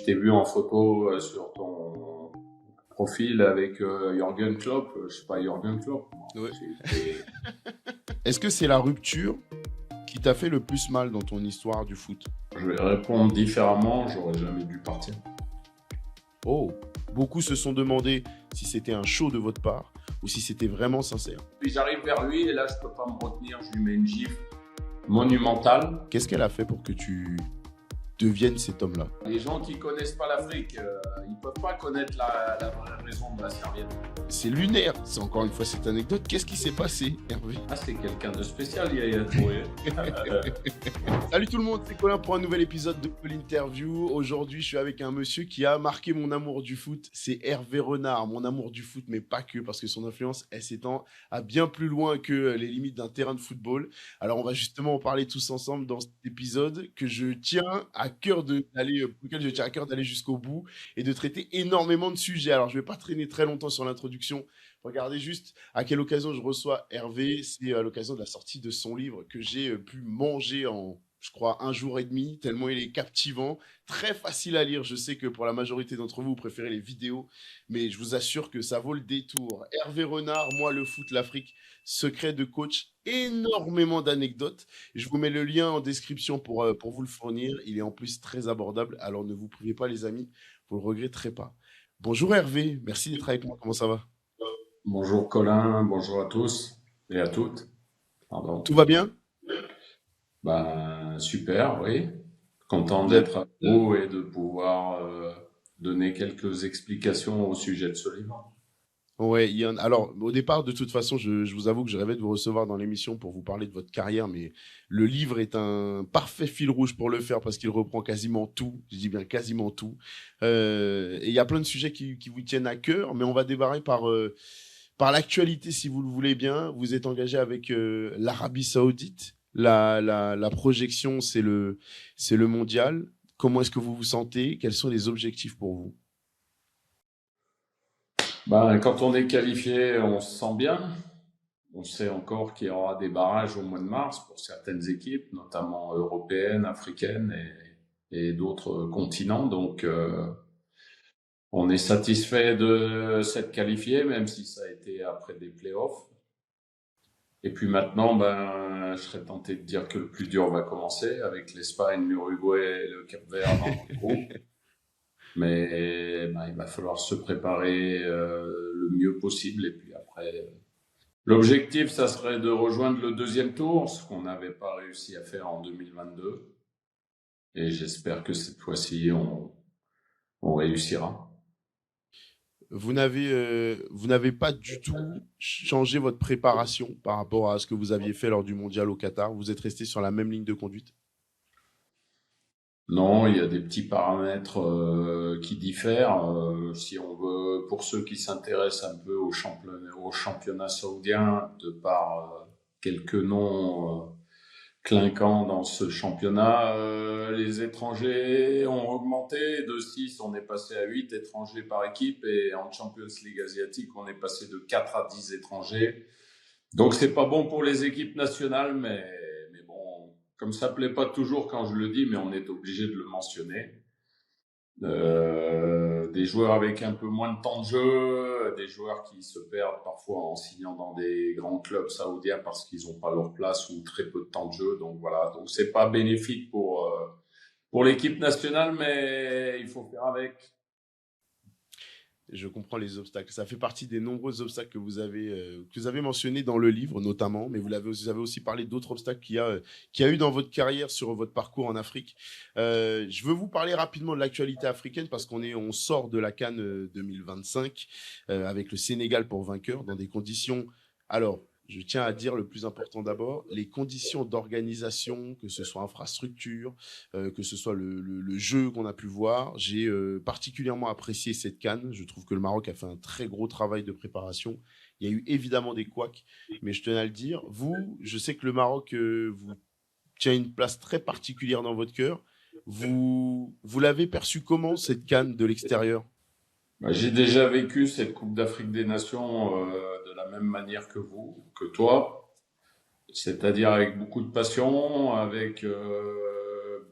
t'ai vu en photo sur ton profil avec Jürgen Klopp. Je sais pas, Jürgen Klopp. Ouais. Et Est-ce que c'est la rupture qui t'a fait le plus mal dans ton histoire du foot? je vais répondre différemment, j'aurais jamais dû partir. Oh, beaucoup se sont demandé si c'était un show de votre part ou si c'était vraiment sincère. Puis j'arrive vers lui et là, je peux pas me retenir, je lui mets une gifle monumentale. Qu'est-ce qu'elle a fait pour que tu deviennes cet homme-là? Les gens qui connaissent pas l'Afrique, ils peuvent pas connaître la vraie raison de la serviette. C'est lunaire, c'est encore une fois cette anecdote. Qu'est-ce qui s'est passé, Hervé? Ah, c'est quelqu'un de spécial, Yaya Touré. Salut tout le monde, c'est Colin pour un nouvel épisode de l'Interview. Aujourd'hui, je suis avec un monsieur qui a marqué mon amour du foot. C'est Hervé Renard, mon amour du foot, mais pas que, parce que son influence, elle s'étend à bien plus loin que les limites d'un terrain de football. Alors, on va justement en parler tous ensemble dans cet épisode que je tiens à cœur d'aller, pour lequel je tiens à cœur d'aller jusqu'au bout et de traiter énormément de sujets. Alors, je vais pas traîner très longtemps sur l'introduction. Regardez juste à quelle occasion je reçois Hervé. C'est à l'occasion de la sortie de son livre que j'ai pu manger en, je crois, 1 jour et demi, tellement il est captivant, très facile à lire. Je sais que pour la majorité d'entre vous, vous préférez les vidéos, mais je vous assure que ça vaut le détour. Hervé Renard, moi, le foot, l'Afrique, secret de coach, énormément d'anecdotes. Je vous mets le lien en description pour vous le fournir. Il est en plus très abordable, alors ne vous privez pas, les amis, vous le regretterez pas. Bonjour Hervé, merci d'être avec moi, comment ça va? Bonjour Colin, bonjour à tous et à toutes. Pardon. Tout va bien? Ben, super, oui. Content d'être à vous et de pouvoir donner quelques explications au sujet de ce livre. Ouais, alors au départ, de toute façon, je vous avoue que je rêvais de vous recevoir dans l'émission pour vous parler de votre carrière, mais le livre est un parfait fil rouge pour le faire parce qu'il reprend quasiment tout, je dis bien quasiment tout. Et il y a plein de sujets qui vous tiennent à cœur, mais on va démarrer par l'actualité si vous le voulez bien. Vous êtes engagé avec l'Arabie Saoudite. La projection, c'est le mondial. Comment est-ce que vous vous sentez? Quels sont les objectifs pour vous? Ben, quand on est qualifié, on se sent bien. On sait encore qu'il y aura des barrages au mois de mars pour certaines équipes, notamment européennes, africaines et d'autres continents. Donc, on est satisfait de s'être qualifié, même si ça a été après des playoffs. Et puis maintenant, ben, je serais tenté de dire que le plus dur va commencer avec l'Espagne, l'Uruguay et le Cap-Vert dans notre groupe. Mais ben, il va falloir se préparer le mieux possible. Et puis après, l'objectif, ça serait de rejoindre le deuxième tour, ce qu'on n'avait pas réussi à faire en 2022. Et j'espère que cette fois-ci, on réussira. Vous n'avez pas du tout changé votre préparation par rapport à ce que vous aviez fait lors du mondial au Qatar. Vous êtes resté sur la même ligne de conduite. Non, il y a des petits paramètres qui diffèrent. Si on veut, pour ceux qui s'intéressent un peu au championnat saoudien, de par quelques noms clinquants dans ce championnat, les étrangers ont augmenté. De 6, on est passé à 8 étrangers par équipe, et en Champions League asiatique, on est passé de 4 à 10 étrangers. Donc c'est pas bon pour les équipes nationales, mais bon, comme ça plaît pas toujours quand je le dis, mais on est obligé de le mentionner. Des joueurs avec un peu moins de temps de jeu, des joueurs qui se perdent parfois en signant dans des grands clubs saoudiens parce qu'ils n'ont pas leur place ou très peu de temps de jeu. Donc voilà, donc c'est pas bénéfique pour l'équipe nationale, mais il faut faire avec. Je comprends les obstacles. Ça fait partie des nombreux obstacles que vous avez mentionnés dans le livre, notamment, mais vous avez aussi parlé d'autres obstacles qu'il y a eu dans votre carrière sur votre parcours en Afrique. Je veux vous parler rapidement de l'actualité africaine parce on sort de la CAN 2025 avec le Sénégal pour vainqueur dans des conditions. Alors, je tiens à dire le plus important d'abord, les conditions d'organisation, que ce soit infrastructure, que ce soit le jeu qu'on a pu voir. J'ai particulièrement apprécié cette CAN. Je trouve que le Maroc a fait un très gros travail de préparation. Il y a eu évidemment des couacs, mais je tenais à le dire. Vous, je sais que le Maroc vous tient une place très particulière dans votre cœur. Vous l'avez perçu comment, cette CAN de l'extérieur? Bah, j'ai déjà vécu cette Coupe d'Afrique des Nations de la même manière que vous, que toi, c'est-à-dire avec beaucoup de passion, avec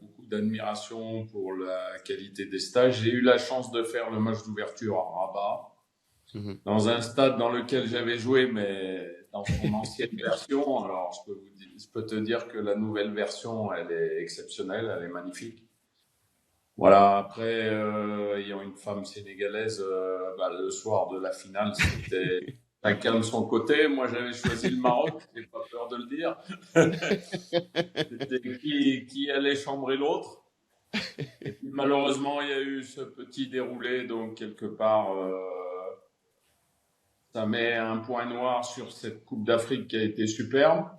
beaucoup beaucoup d'admiration pour la qualité des stages. J'ai eu la chance de faire le match d'ouverture à Rabat, dans un stade dans lequel j'avais joué, mais dans son ancienne version. Alors, je peux te dire que la nouvelle version, elle est exceptionnelle, elle est magnifique. Voilà, après, ayant une femme sénégalaise, le soir de la finale, c'était chacun de son côté. Moi, j'avais choisi le Maroc, j'ai pas peur de le dire. C'était qui allait chambrer l'autre. Et puis, malheureusement, il y a eu ce petit déroulé, donc quelque part, ça met un point noir sur cette Coupe d'Afrique qui a été superbe.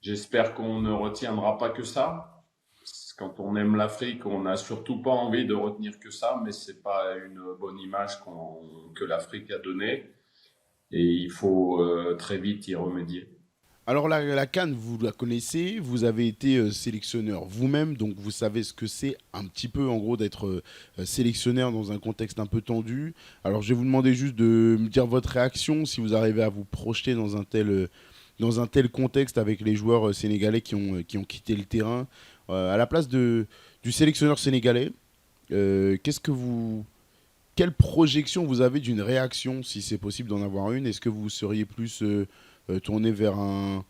J'espère qu'on ne retiendra pas que ça. Quand on aime l'Afrique, on n'a surtout pas envie de retenir que ça, mais c'est pas une bonne image que l'Afrique a donnée. Et il faut très vite y remédier. Alors la CAN, vous la connaissez, vous avez été sélectionneur vous-même, donc vous savez ce que c'est un petit peu en gros d'être sélectionneur dans un contexte un peu tendu. Alors je vais vous demander juste de me dire votre réaction, si vous arrivez à vous projeter dans un tel contexte avec les joueurs sénégalais qui ont quitté le terrain. À la place du sélectionneur sénégalais, qu'est-ce que vous... Quelle projection vous avez d'une réaction, si c'est possible d'en avoir une? Est-ce que vous seriez plus tourné vers un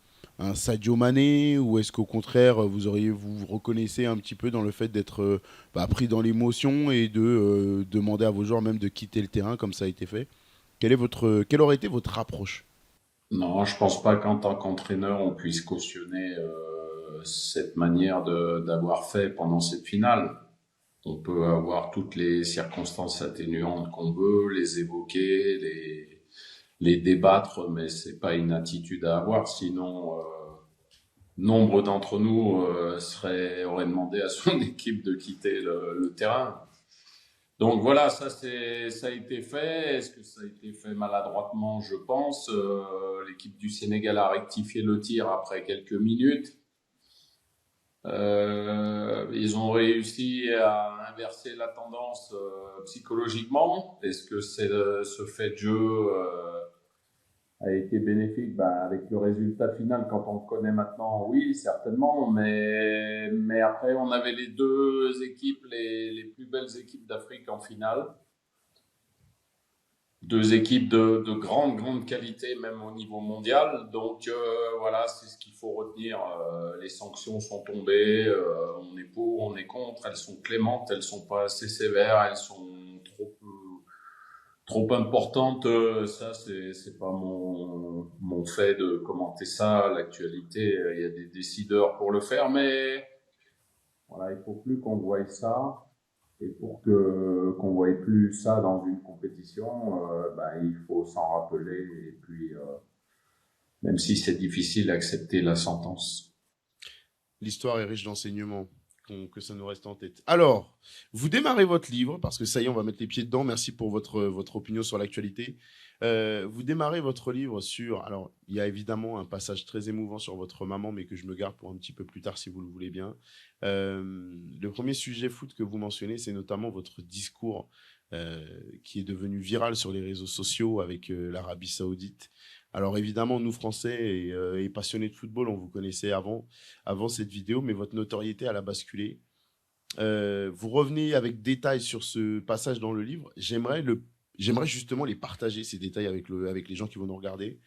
Sadio Mané, ou est-ce qu'au contraire vous reconnaissez un petit peu dans le fait d'être pris dans l'émotion et de demander à vos joueurs même de quitter le terrain comme ça a été fait? Quelle aurait été votre approche? Non, je pense pas qu'en tant qu'entraîneur, on puisse cautionner cette manière d'avoir fait pendant cette finale. On peut avoir toutes les circonstances atténuantes qu'on veut, les évoquer, les débattre, mais c'est pas une attitude à avoir. Sinon, nombre d'entre nous auraient demandé à son équipe de quitter le terrain. Donc voilà, ça a été fait. Est-ce que ça a été fait maladroitement? Je pense. L'équipe du Sénégal a rectifié le tir après quelques minutes. Ils ont réussi à inverser la tendance psychologiquement. Est-ce que ce fait de jeu a été bénéfique? Avec le résultat final, quand on le connaît maintenant, oui, certainement. Mais après, on avait les deux équipes, les plus belles équipes d'Afrique en finale. Deux équipes de grande qualité, même au niveau mondial. Donc voilà, c'est ce qu'il faut retenir. Les sanctions sont tombées, on est pour, on est contre, elles sont clémentes, elles sont pas assez sévères, elles sont trop importantes. Ça, c'est pas mon fait de commenter ça. L'actualité, il y a des décideurs pour le faire, mais voilà, il faut plus qu'on voie ça. Et pour qu'on ne voie plus ça dans une compétition, il faut s'en rappeler. Et puis, même si c'est difficile d'accepter la sentence. L'histoire est riche d'enseignements, que ça nous reste en tête. Alors, vous démarrez votre livre, parce que ça y est, on va mettre les pieds dedans. Merci pour votre opinion sur l'actualité. Vous démarrez votre livre sur... Alors, il y a évidemment un passage très émouvant sur votre maman, mais que je me garde pour un petit peu plus tard, si vous le voulez bien. Le premier sujet foot que vous mentionnez, c'est notamment votre discours qui est devenu viral sur les réseaux sociaux avec l'Arabie Saoudite. Alors évidemment, nous Français et passionnés de football, on vous connaissait avant cette vidéo, mais votre notoriété, elle a basculé. Vous revenez avec détails sur ce passage dans le livre. J'aimerais justement les partager, ces détails, avec les gens qui vont nous regarder.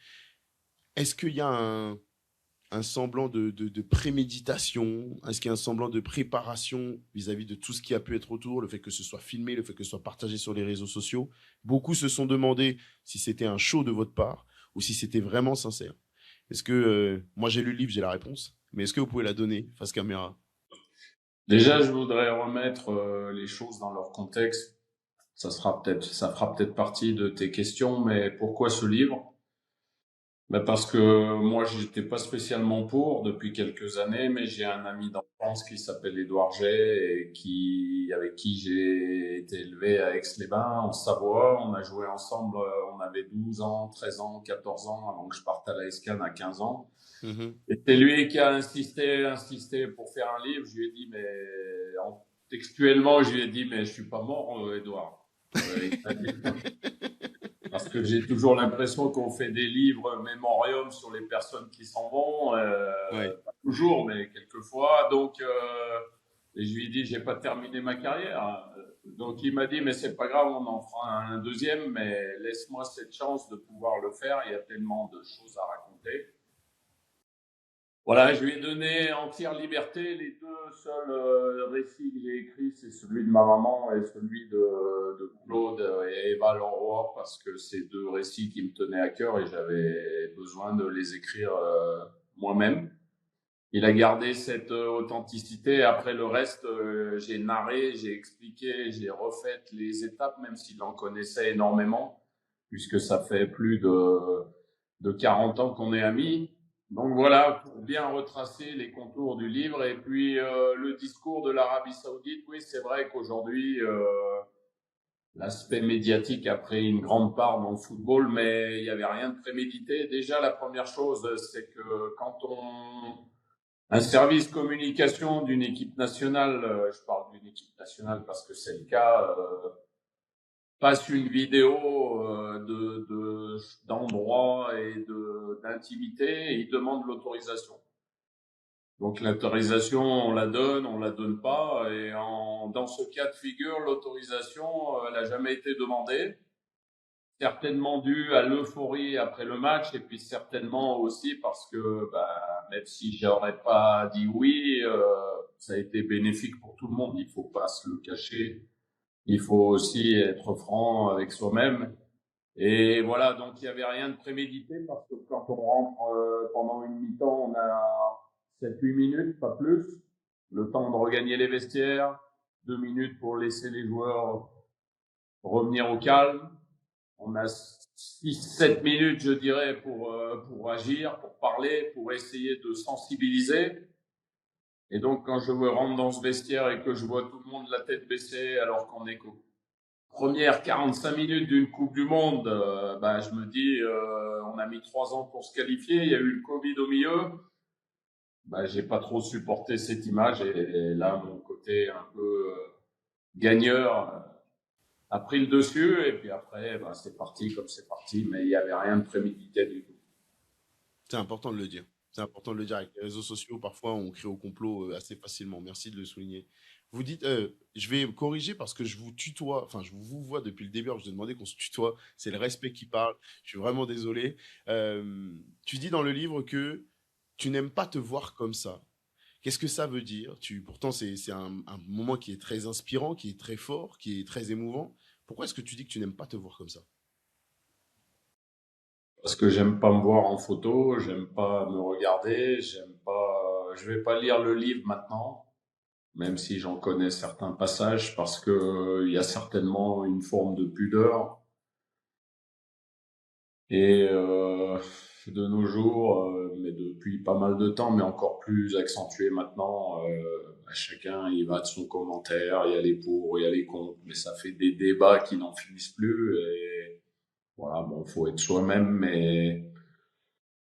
Est-ce qu'il y a un semblant de préméditation? Est-ce qu'il y a un semblant de préparation vis-à-vis de tout ce qui a pu être autour, le fait que ce soit filmé, le fait que ce soit partagé sur les réseaux sociaux? Beaucoup se sont demandé si c'était un show de votre part ou si c'était vraiment sincère. Est-ce que, moi j'ai lu le livre, j'ai la réponse, mais est-ce que vous pouvez la donner face caméra? Déjà, je voudrais remettre les choses dans leur contexte. Ça fera peut-être partie de tes questions, mais pourquoi ce livre? Parce que moi, j'étais pas spécialement pour depuis quelques années, mais j'ai un ami d'enfance qui s'appelle Édouard Jay et avec qui j'ai été élevé à Aix-les-Bains, en Savoie. On a joué ensemble, on avait 12 ans, 13 ans, 14 ans avant que je parte à la SCAN à 15 ans. Et c'est lui qui a insisté pour faire un livre. Je lui ai dit, textuellement, je lui ai dit, mais je suis pas mort, Édouard. Parce que j'ai toujours l'impression qu'on fait des livres mémorium sur les personnes qui s'en vont. Ouais. Pas toujours, mais quelquefois. Donc, Et je lui ai dit, j'ai pas terminé ma carrière. Donc il m'a dit, mais c'est pas grave, on en fera un deuxième, mais laisse-moi cette chance de pouvoir le faire. Il y a tellement de choses à raconter. Voilà, je lui ai donné entière liberté. Les deux seuls récits que j'ai écrits, c'est celui de ma maman et celui de Claude et Eva Leroy, parce que c'est deux récits qui me tenaient à cœur et j'avais besoin de les écrire moi-même. Il a gardé cette authenticité. Après le reste, j'ai narré, j'ai expliqué, j'ai refait les étapes, même s'il en connaissait énormément, puisque ça fait plus de 40 ans qu'on est amis. Donc voilà, pour bien retracer les contours du livre. Et puis le discours de l'Arabie Saoudite, oui, c'est vrai qu'aujourd'hui, l'aspect médiatique a pris une grande part dans le football, mais il n'y avait rien de prémédité. Déjà, la première chose, c'est que quand un service communication d'une équipe nationale, je parle d'une équipe nationale parce que c'est le cas, passe une vidéo d'endroit et d'intimité et il demande l'autorisation. Donc l'autorisation, on la donne pas. Et dans ce cas de figure, l'autorisation, elle n'a jamais été demandée. Certainement dû à l'euphorie après le match et puis certainement aussi parce que même si j'aurais pas dit oui, ça a été bénéfique pour tout le monde. Il faut pas se le cacher. Il faut aussi être franc avec soi-même. Et voilà, donc il y avait rien de prémédité parce que quand on rentre pendant une mi-temps, on a 7-8 minutes, pas plus. Le temps de regagner les vestiaires, 2 minutes pour laisser les joueurs revenir au calme. On a 6-7 minutes, je dirais, pour agir, pour parler, pour essayer de sensibiliser. Et donc, quand je rentre dans ce vestiaire et que je vois tout le monde la tête baissée alors qu'on est qu'aux premières 45 minutes d'une Coupe du Monde, je me dis, on a mis 3 ans pour se qualifier, il y a eu le Covid au milieu. J'ai pas trop supporté cette image et là, mon côté un peu gagneur a pris le dessus et puis après, c'est parti comme c'est parti, mais il n'y avait rien de prémédité du tout. C'est important de le dire. C'est important de le dire avec les réseaux sociaux. Parfois, on crée au complot assez facilement. Merci de le souligner. Vous dites, je vais corriger parce que je vous tutoie, enfin, je vous vois depuis le début. Alors je vous ai demandé qu'on se tutoie. C'est le respect qui parle. Je suis vraiment désolé. Tu dis dans le livre que tu n'aimes pas te voir comme ça. Qu'est-ce que ça veut dire? Pourtant, c'est un moment qui est très inspirant, qui est très fort, qui est très émouvant. Pourquoi est-ce que tu dis que tu n'aimes pas te voir comme ça? Parce que j'aime pas me voir en photo, j'aime pas me regarder, j'aime pas, je vais pas lire le livre maintenant, même si j'en connais certains passages, parce que il y a certainement une forme de pudeur. Et de nos jours, mais depuis pas mal de temps, mais encore plus accentué maintenant, chacun il va de son commentaire, il y a les pour, il y a les contre, mais ça fait des débats qui n'en finissent plus. Et voilà, bon, faut être soi-même, mais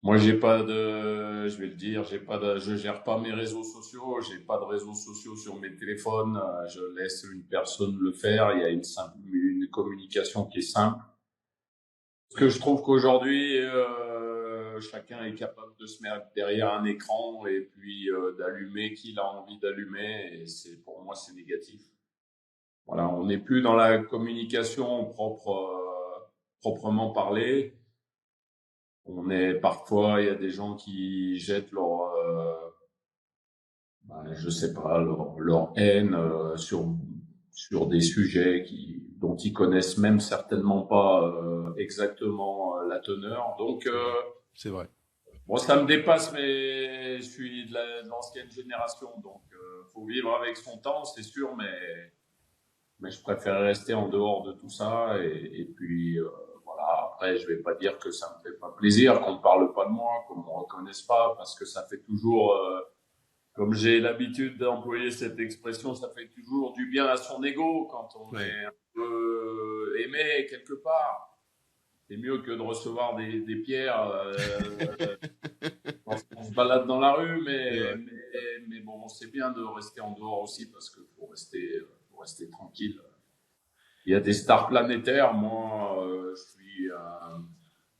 moi, j'ai pas de, je vais le dire, je gère pas mes réseaux sociaux, j'ai pas de réseaux sociaux sur mes téléphones, je laisse une personne le faire, il y a une communication qui est simple. Parce que je trouve qu'aujourd'hui, chacun est capable de se mettre derrière un écran et puis d'allumer qui il a envie d'allumer et pour moi, c'est négatif. Voilà, on n'est plus dans la communication proprement parlée. Parfois, il y a des gens qui jettent je sais pas, leur haine sur des sujets dont ils connaissent même certainement pas exactement la teneur. Donc, C'est vrai. C'est vrai. bon, ça me dépasse, mais je suis de l'ancienne génération, donc faut vivre avec son temps, c'est sûr, mais je préfère rester en dehors de tout ça et puis voilà. Après, je vais pas dire que ça me fait pas plaisir qu'on ne parle pas de moi, qu'on me reconnaisse pas, parce que ça fait toujours, comme j'ai l'habitude d'employer cette expression, ça fait toujours du bien à son ego quand on Ouais. est un peu aimé quelque part. C'est mieux que de recevoir des pierres quand on se balade dans la rue, C'est vrai. mais bon, c'est bien de rester en dehors aussi parce qu'il faut rester tranquille. Il y a des stars planétaires. Moi, je suis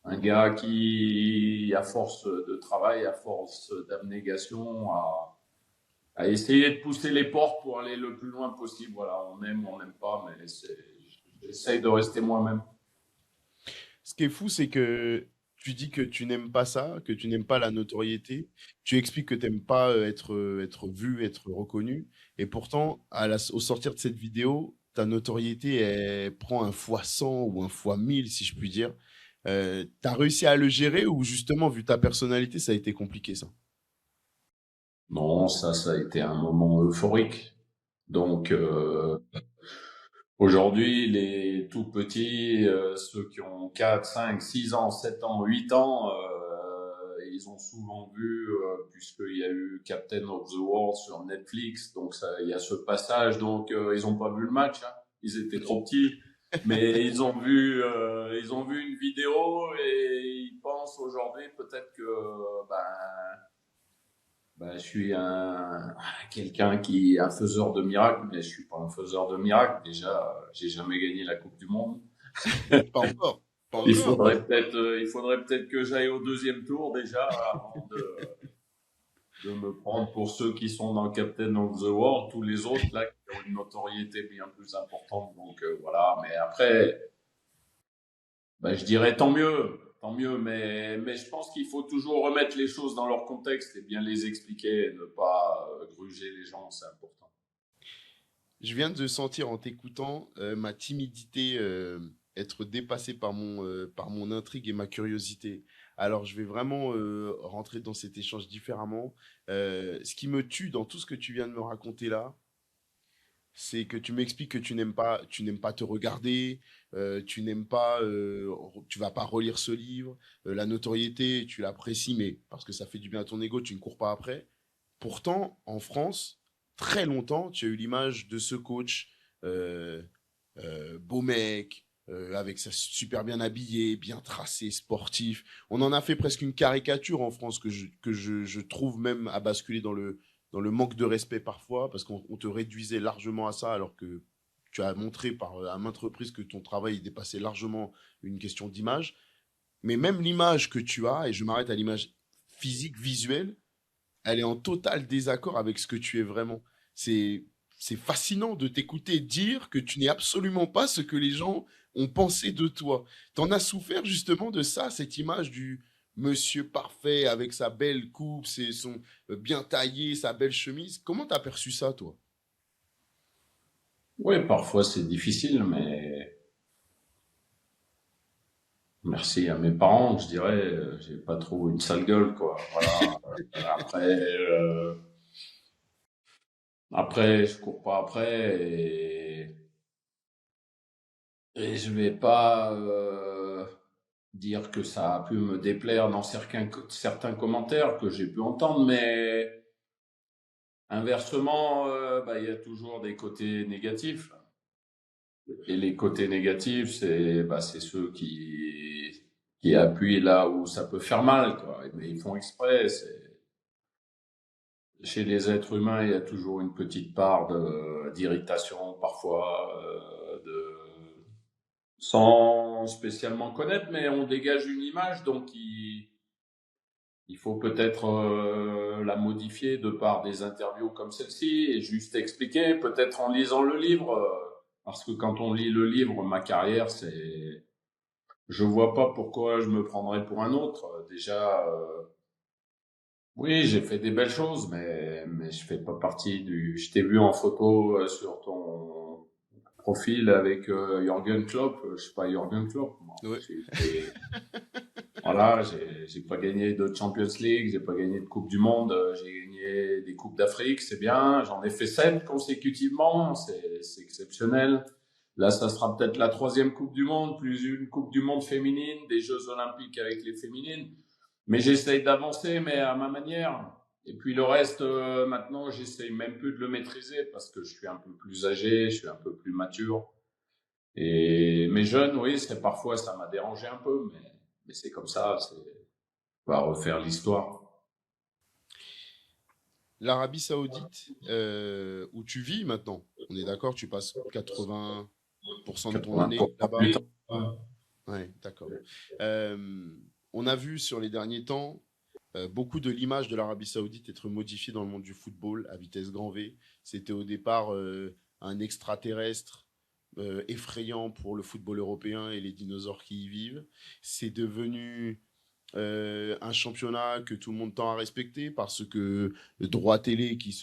un gars qui, à force de travail, à force d'abnégation, à essayer de pousser les portes pour aller le plus loin possible. Voilà, on aime ou on n'aime pas, mais j'essaye de rester moi-même. Ce qui est fou, c'est que tu dis que tu n'aimes pas ça, que tu n'aimes pas la notoriété. Tu expliques que tu n'aimes pas être vu, être reconnu. Et pourtant, au sortir de cette vidéo, ta notoriété, elle prend un fois 100 ou un fois 1000, si je puis dire. Tu as réussi à le gérer ou justement, vu ta personnalité, ça a été compliqué, ça? Non, ça a été un moment euphorique. Donc, aujourd'hui, les tout petits, ceux qui ont 4, 5, 6 ans, 7 ans, 8 ans, ils ont souvent vu, puisqu'il y a eu Captain of the World sur Netflix, donc ça, il y a ce passage, donc ils n'ont pas vu le match, hein. Ils étaient trop petits, mais ils ont vu une vidéo et ils pensent aujourd'hui peut-être que je suis quelqu'un qui est un faiseur de miracles, mais je suis pas un faiseur de miracles. Déjà, j'ai jamais gagné la Coupe du Monde. Pas encore. Pas encore. Il faudrait peut-être que j'aille au deuxième tour déjà avant de me prendre pour ceux qui sont dans Captain of the World, tous les autres là qui ont une notoriété bien plus importante. Donc voilà. Mais après, je dirais tant mieux. Mais je pense qu'il faut toujours remettre les choses dans leur contexte et bien les expliquer, et ne pas gruger les gens, c'est important. Je viens de sentir en t'écoutant ma timidité être dépassée par mon intrigue et ma curiosité. Alors, je vais vraiment rentrer dans cet échange différemment. Ce qui me tue dans tout ce que tu viens de me raconter là, c'est que tu m'expliques que tu n'aimes pas te regarder, tu vas pas relire ce livre. La notoriété, tu l'apprécies, mais parce que ça fait du bien à ton ego, tu ne cours pas après. Pourtant, en France, très longtemps, tu as eu l'image de ce coach, euh, beau mec, avec sa super bien habillé, bien tracé, sportif. On en a fait presque une caricature en France je trouve même à basculer dans le manque de respect parfois, parce qu'on te réduisait largement à ça, alors que tu as montré à maintes reprises que ton travail dépassait largement une question d'image. Mais même l'image que tu as, et je m'arrête à l'image physique, visuelle, elle est en total désaccord avec ce que tu es vraiment. C'est, c'est fascinant de t'écouter dire que tu n'es absolument pas ce que les gens ont pensé de toi. T'en as souffert justement de ça, cette image du monsieur parfait avec sa belle coupe, son bien taillé, sa belle chemise. Comment t'as perçu ça, toi? Oui, parfois c'est difficile, mais merci à mes parents, je dirais, j'ai pas trop une sale gueule, quoi. Voilà. Après, après, je cours pas après et je vais pas dire que ça a pu me déplaire dans certains commentaires que j'ai pu entendre, mais inversement, il y a toujours des côtés négatifs. Et les côtés négatifs, c'est ceux qui appuient là où ça peut faire mal, quoi. Mais ils font exprès. Chez les êtres humains, il y a toujours une petite part d'irritation, parfois, sans spécialement connaître, mais on dégage une image, donc il faut peut-être la modifier de par des interviews comme celle-ci et juste expliquer, peut-être en lisant le livre, parce que quand on lit le livre, ma carrière, je vois pas pourquoi je me prendrais pour un autre. Déjà, oui, j'ai fait des belles choses, mais je fais pas partie du. Je t'ai vu en photo sur ton profil avec Jürgen Klopp. Je suis pas Jürgen Klopp, moi. Ouais. Voilà, j'ai pas gagné de Champions League, j'ai pas gagné de Coupe du Monde, j'ai gagné des Coupes d'Afrique, c'est bien. J'en ai fait 7 consécutivement, c'est exceptionnel. Là, ça sera peut-être la troisième Coupe du Monde, plus une Coupe du Monde féminine, des Jeux Olympiques avec les féminines. Mais j'essaye d'avancer, mais à ma manière. Et puis le reste, maintenant, j'essaye même plus de le maîtriser parce que je suis un peu plus âgé, je suis un peu plus mature. Et mes jeunes, oui, c'est parfois ça m'a dérangé un peu, mais c'est comme ça, on va refaire l'histoire. L'Arabie Saoudite, où tu vis maintenant, on est d'accord, tu passes 80% de ton année 80% là-bas? du temps. Ouais, d'accord. On a vu sur les derniers temps beaucoup de l'image de l'Arabie Saoudite être modifiée dans le monde du football à vitesse grand V. C'était au départ un extraterrestre effrayant pour le football européen et les dinosaures qui y vivent. C'est devenu un championnat que tout le monde tend à respecter parce que droits télé qui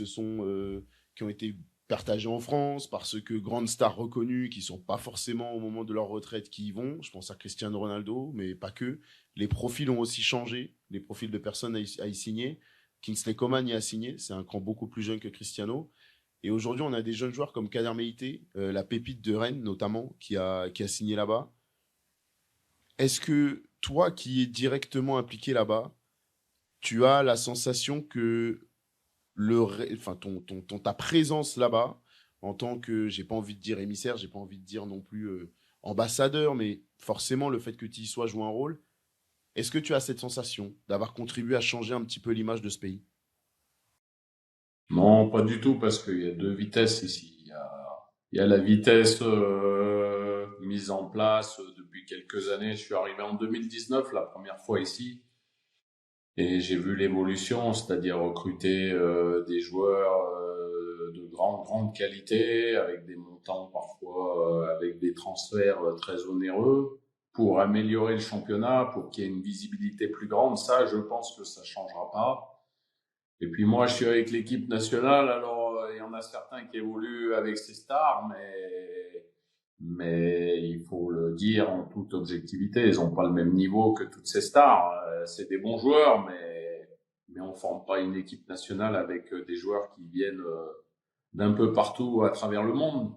ont été partagés en France, parce que grandes stars reconnues qui sont pas forcément au moment de leur retraite qui y vont. Je pense à Cristiano Ronaldo, mais pas que. Les profils ont aussi changé, les profils de personnes à y signer. Kingsley Coman y a signé, c'est un cran beaucoup plus jeune que Cristiano. Et aujourd'hui, on a des jeunes joueurs comme Kader Meïté, la pépite de Rennes notamment, qui a signé là-bas. Est-ce que toi qui es directement impliqué là-bas, tu as la sensation que ta présence là-bas, en tant que, j'ai pas envie de dire émissaire, j'ai pas envie de dire non plus ambassadeur, mais forcément le fait que tu y sois joue un rôle. Est-ce que tu as cette sensation d'avoir contribué à changer un petit peu l'image de ce pays? Non, pas du tout, parce qu'il y a deux vitesses ici. Il y a la vitesse mise en place depuis quelques années. Je suis arrivé en 2019, la première fois ici, et j'ai vu l'évolution, c'est-à-dire recruter des joueurs de grande qualité, avec des montants parfois, avec des transferts très onéreux, pour améliorer le championnat, pour qu'il y ait une visibilité plus grande. Ça, je pense que ça changera pas. Et puis moi, je suis avec l'équipe nationale, alors il y en a certains qui évoluent avec ces stars, mais il faut le dire en toute objectivité, ils n'ont pas le même niveau que toutes ces stars. C'est des bons joueurs, mais on forme pas une équipe nationale avec des joueurs qui viennent d'un peu partout à travers le monde.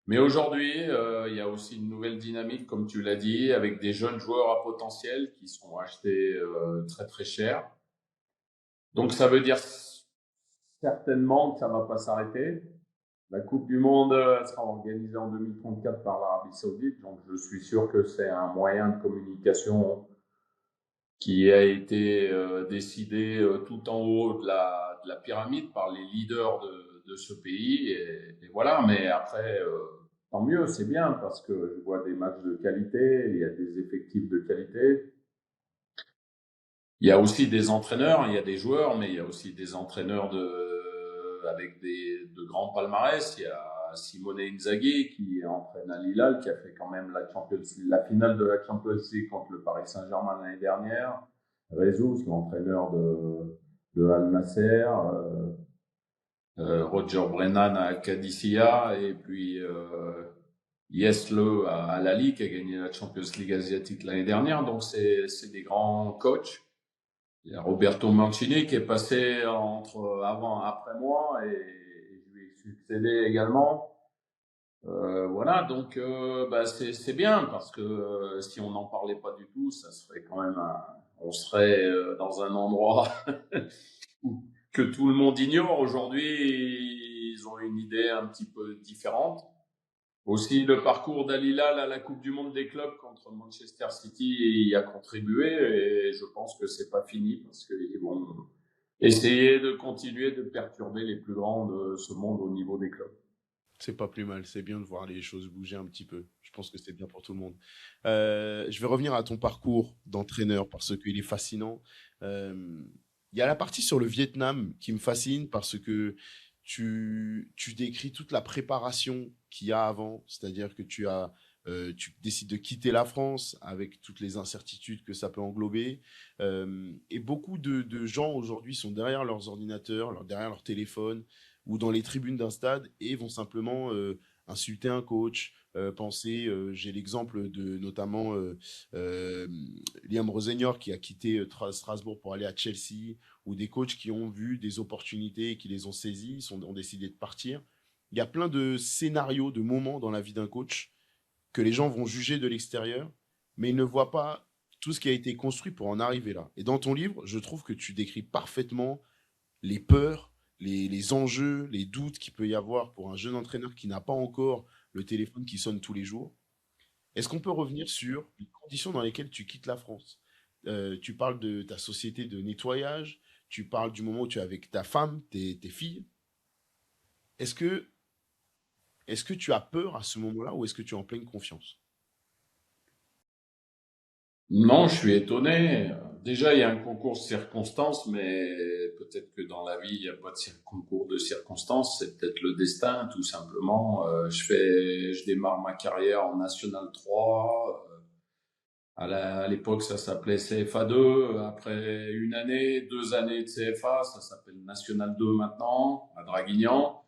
Mais aujourd'hui, il y a aussi une nouvelle dynamique, comme tu l'as dit, avec des jeunes joueurs à potentiel qui sont achetés très très cher. Donc ça veut dire certainement que ça va pas s'arrêter. La Coupe du Monde elle sera organisée en 2034 par l'Arabie Saoudite, donc je suis sûr que c'est un moyen de communication qui a été décidé tout en haut de la pyramide par les leaders de ce pays. Et voilà, mais après, tant mieux, c'est bien parce que je vois des matchs de qualité, il y a des effectifs de qualité. Il y a aussi des entraîneurs, il y a des joueurs, mais il y a aussi des entraîneurs avec de grands palmarès. Il y a Simone Inzaghi qui entraîne à Hilal, qui a fait quand même la finale de la Champions League contre le Paris Saint-Germain l'année dernière. Jesus, l'entraîneur de Al Nasser, Roger Brennan à Qadisiyah, et puis Yesle à Al Ahly qui a gagné la Champions League asiatique l'année dernière. Donc c'est des grands coachs. Il y a Roberto Mancini qui est passé après moi et je lui ai succédé également. Voilà, donc bah, c'est bien parce que si on n'en parlait pas du tout, ça serait quand même on serait dans un endroit que tout le monde ignore. Aujourd'hui, ils ont une idée un petit peu différente. Aussi, le parcours d'Al Hilal à la Coupe du Monde des clubs contre Manchester City y a contribué et je pense que c'est pas fini parce qu'ils vont essayer de continuer de perturber les plus grands de ce monde au niveau des clubs. C'est pas plus mal, c'est bien de voir les choses bouger un petit peu. Je pense que c'est bien pour tout le monde. Je vais revenir à ton parcours d'entraîneur parce qu'il est fascinant. Euh, Il y a la partie sur le Vietnam qui me fascine parce que tu décris toute la préparation qu'il y a avant, c'est-à-dire que tu décides de quitter la France avec toutes les incertitudes que ça peut englober. Et beaucoup de gens aujourd'hui sont derrière leurs ordinateurs, derrière leur téléphone ou dans les tribunes d'un stade et vont simplement insulter un coach, j'ai l'exemple de notamment Liam Rosenior qui a quitté Strasbourg pour aller à Chelsea, ou des coachs qui ont vu des opportunités et qui les ont saisies, ont décidé de partir. Il y a plein de scénarios, de moments dans la vie d'un coach que les gens vont juger de l'extérieur, mais ils ne voient pas tout ce qui a été construit pour en arriver là. Et dans ton livre, je trouve que tu décris parfaitement les peurs, les enjeux, les doutes qu'il peut y avoir pour un jeune entraîneur qui n'a pas encore le téléphone qui sonne tous les jours. Est-ce qu'on peut revenir sur les conditions dans lesquelles tu quittes la France? Tu parles de ta société de nettoyage, tu parles du moment où tu es avec ta femme, tes filles. Est-ce que, est-ce que tu as peur à ce moment-là ou est-ce que tu es en pleine confiance? Non, je suis étonné. Déjà, il y a un concours de circonstances, mais peut-être que dans la vie, il n'y a pas de concours de circonstances. C'est peut-être le destin, tout simplement. Je démarre ma carrière en National 3. À l'époque, ça s'appelait CFA 2. Après une année, 2 années de CFA, ça s'appelle National 2 maintenant, à Draguignan.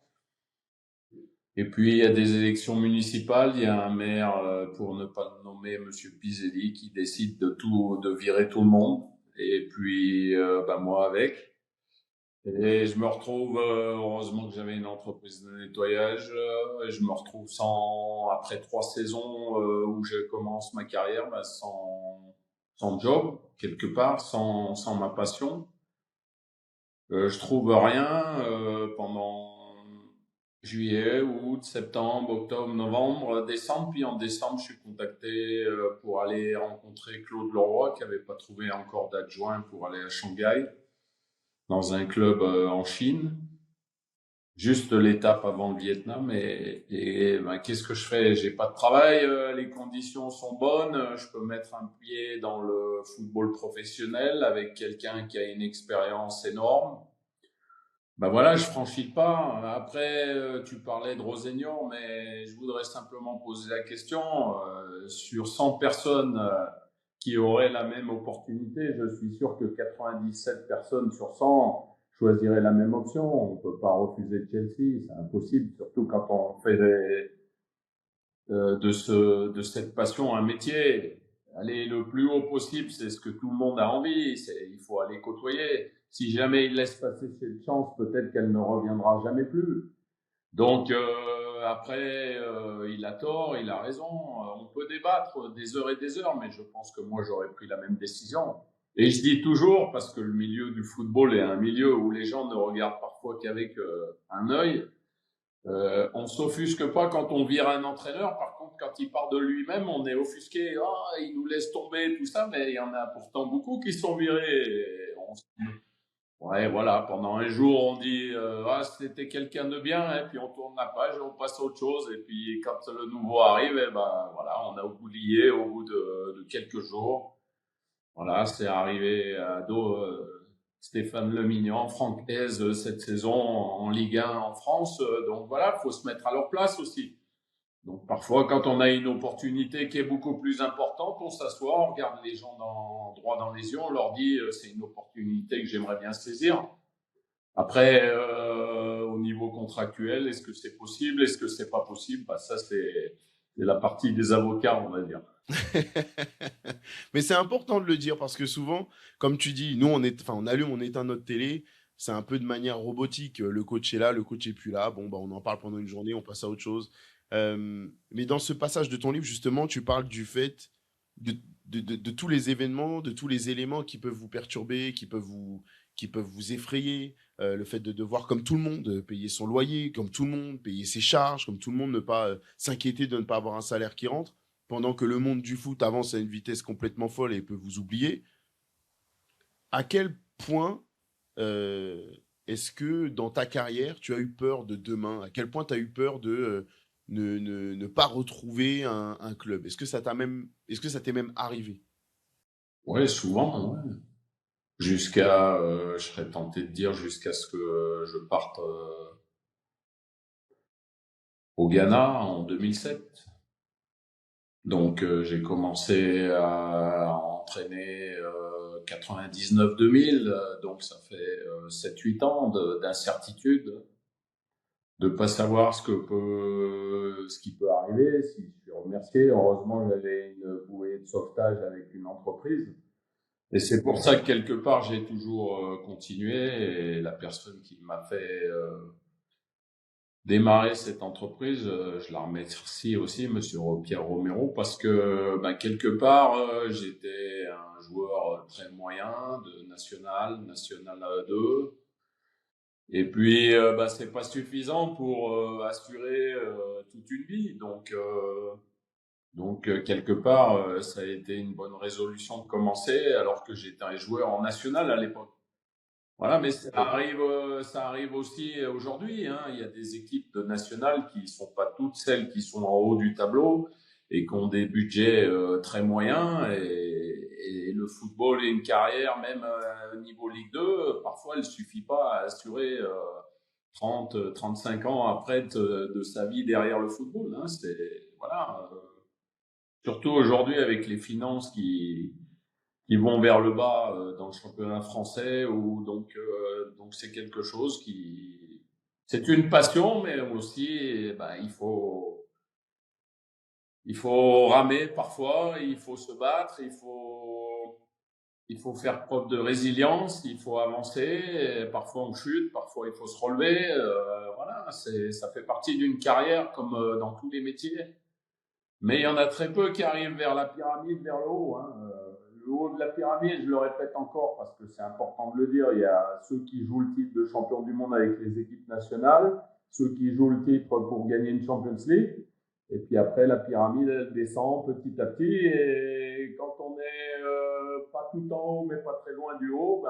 Et puis, il y a des élections municipales. Il y a un maire, pour ne pas le nommer, Monsieur Piselli, qui décide de virer tout le monde. Et puis, moi avec. Et je me retrouve, heureusement que j'avais une entreprise de nettoyage, et je me retrouve après 3 saisons où je commence ma carrière, sans job, quelque part, sans ma passion. Je trouve rien pendant juillet, août, septembre, octobre, novembre, décembre. Puis en décembre, je suis contacté pour aller rencontrer Claude Leroy, qui n'avait pas trouvé encore d'adjoint pour aller à Shanghai, dans un club en Chine. Juste l'étape avant le Vietnam. Qu'est-ce que je fais? J'ai pas de travail, les conditions sont bonnes, je peux mettre un pied dans le football professionnel avec quelqu'un qui a une expérience énorme. Voilà, je franchis le pas. Après, tu parlais de Rosénior, mais je voudrais simplement poser la question. Sur 100 personnes qui auraient la même opportunité, je suis sûr que 97 personnes sur 100 choisiraient la même option. On ne peut pas refuser Chelsea, c'est impossible, surtout quand on fait de cette passion un métier. Aller le plus haut possible, c'est ce que tout le monde a envie. Il faut aller côtoyer. Si jamais il laisse passer cette chance, peut-être qu'elle ne reviendra jamais plus. Donc après, il a tort, il a raison. On peut débattre des heures et des heures, mais je pense que moi j'aurais pris la même décision. Et je dis toujours, parce que le milieu du football est un milieu où les gens ne regardent parfois qu'avec un œil. On s'offusque pas quand on vire un entraîneur. Par contre, quand il part de lui-même, on est offusqué. Ah, il nous laisse tomber, tout ça. Mais il y en a pourtant beaucoup qui sont virés. Ouais, voilà. Pendant un jour, on dit c'était quelqu'un de bien, et puis on tourne la page et on passe à autre chose. Et puis quand le nouveau arrive, voilà, on a oublié au bout de quelques jours. Voilà, c'est arrivé à Stéphane Lemignan, Franck Hez cette saison en Ligue 1 en France. Donc voilà, il faut se mettre à leur place aussi. Donc parfois, quand on a une opportunité qui est beaucoup plus importante, on s'assoit, on regarde les gens droit dans les yeux, on leur dit c'est une opportunité que j'aimerais bien saisir. Après, au niveau contractuel, est-ce que c'est possible, est-ce que c'est pas possible? Ça, c'est la partie des avocats, on va dire. Mais c'est important de le dire parce que souvent, comme tu dis, nous on allume, on éteint notre télé, c'est un peu de manière robotique. Le coach est là, le coach est plus là. Bon, on en parle pendant une journée, on passe à autre chose. Mais dans ce passage de ton livre, justement, tu parles du fait de, de tous les événements, de tous les éléments qui peuvent vous perturber, qui peuvent vous effrayer. Le fait de devoir, comme tout le monde, payer son loyer, comme tout le monde, payer ses charges, comme tout le monde, ne pas s'inquiéter de ne pas avoir un salaire qui rentre pendant que le monde du foot avance à une vitesse complètement folle et peut vous oublier, à quel point est-ce que dans ta carrière, tu as eu peur de demain? À quel point tu as eu peur de ne pas retrouver un club? Est-ce que ça t'est même arrivé? Ouais, souvent, ouais. Je serais tenté de dire jusqu'à ce que je parte au Ghana en 2007. Donc j'ai commencé à entraîner 99-2000, donc ça fait 7-8 ans d'incertitude, de pas savoir ce qui peut arriver. Si je suis remercié, heureusement j'avais une bouée de sauvetage avec une entreprise. Et c'est pour ça que quelque part j'ai toujours continué, et la personne qui m'a fait démarrer cette entreprise, je la remercie aussi, Monsieur Pierre Romero, parce que quelque part j'étais un joueur très moyen de national 2, et puis c'est pas suffisant pour assurer toute une vie, donc quelque part ça a été une bonne résolution de commencer alors que j'étais un joueur en national à l'époque. Voilà, mais ça arrive aussi aujourd'hui, hein. Il y a des équipes de nationales qui sont pas toutes celles qui sont en haut du tableau et qui ont des budgets très moyens. et le football et une carrière, même au niveau Ligue 2, parfois il suffit pas à assurer 30, 35 ans après de sa vie derrière le football. Hein. Voilà. Surtout aujourd'hui avec les finances qui vont vers le bas dans le championnat français, ou donc c'est quelque chose c'est une passion, mais aussi il faut ramer parfois, il faut se battre, il faut faire preuve de résilience, il faut avancer. Et parfois on chute, parfois il faut se relever. Voilà, ça fait partie d'une carrière comme dans tous les métiers. Mais il y en a très peu qui arrivent vers la pyramide, vers le haut. Hein. Le haut de la pyramide, je le répète encore parce que c'est important de le dire, il y a ceux qui jouent le titre de champion du monde avec les équipes nationales, ceux qui jouent le titre pour gagner une Champions League. Et puis après, la pyramide, elle descend petit à petit. Et quand on est pas tout en haut, mais pas très loin du haut,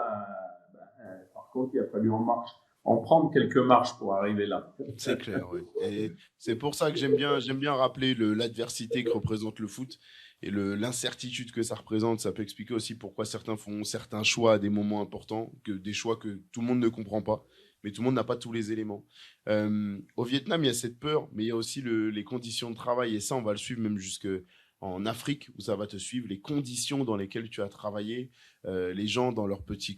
par contre, il a fallu en prendre quelques marches pour arriver là. C'est clair, oui. Et c'est pour ça que j'aime bien rappeler l'adversité que représente le foot et l'incertitude que ça représente. Ça peut expliquer aussi pourquoi certains font certains choix à des moments importants, des choix que tout le monde ne comprend pas, mais tout le monde n'a pas tous les éléments. Au Vietnam, il y a cette peur, mais il y a aussi les conditions de travail, et ça, on va le suivre même jusque en Afrique, où ça va te suivre, les conditions dans lesquelles tu as travaillé. Les gens dans leur petit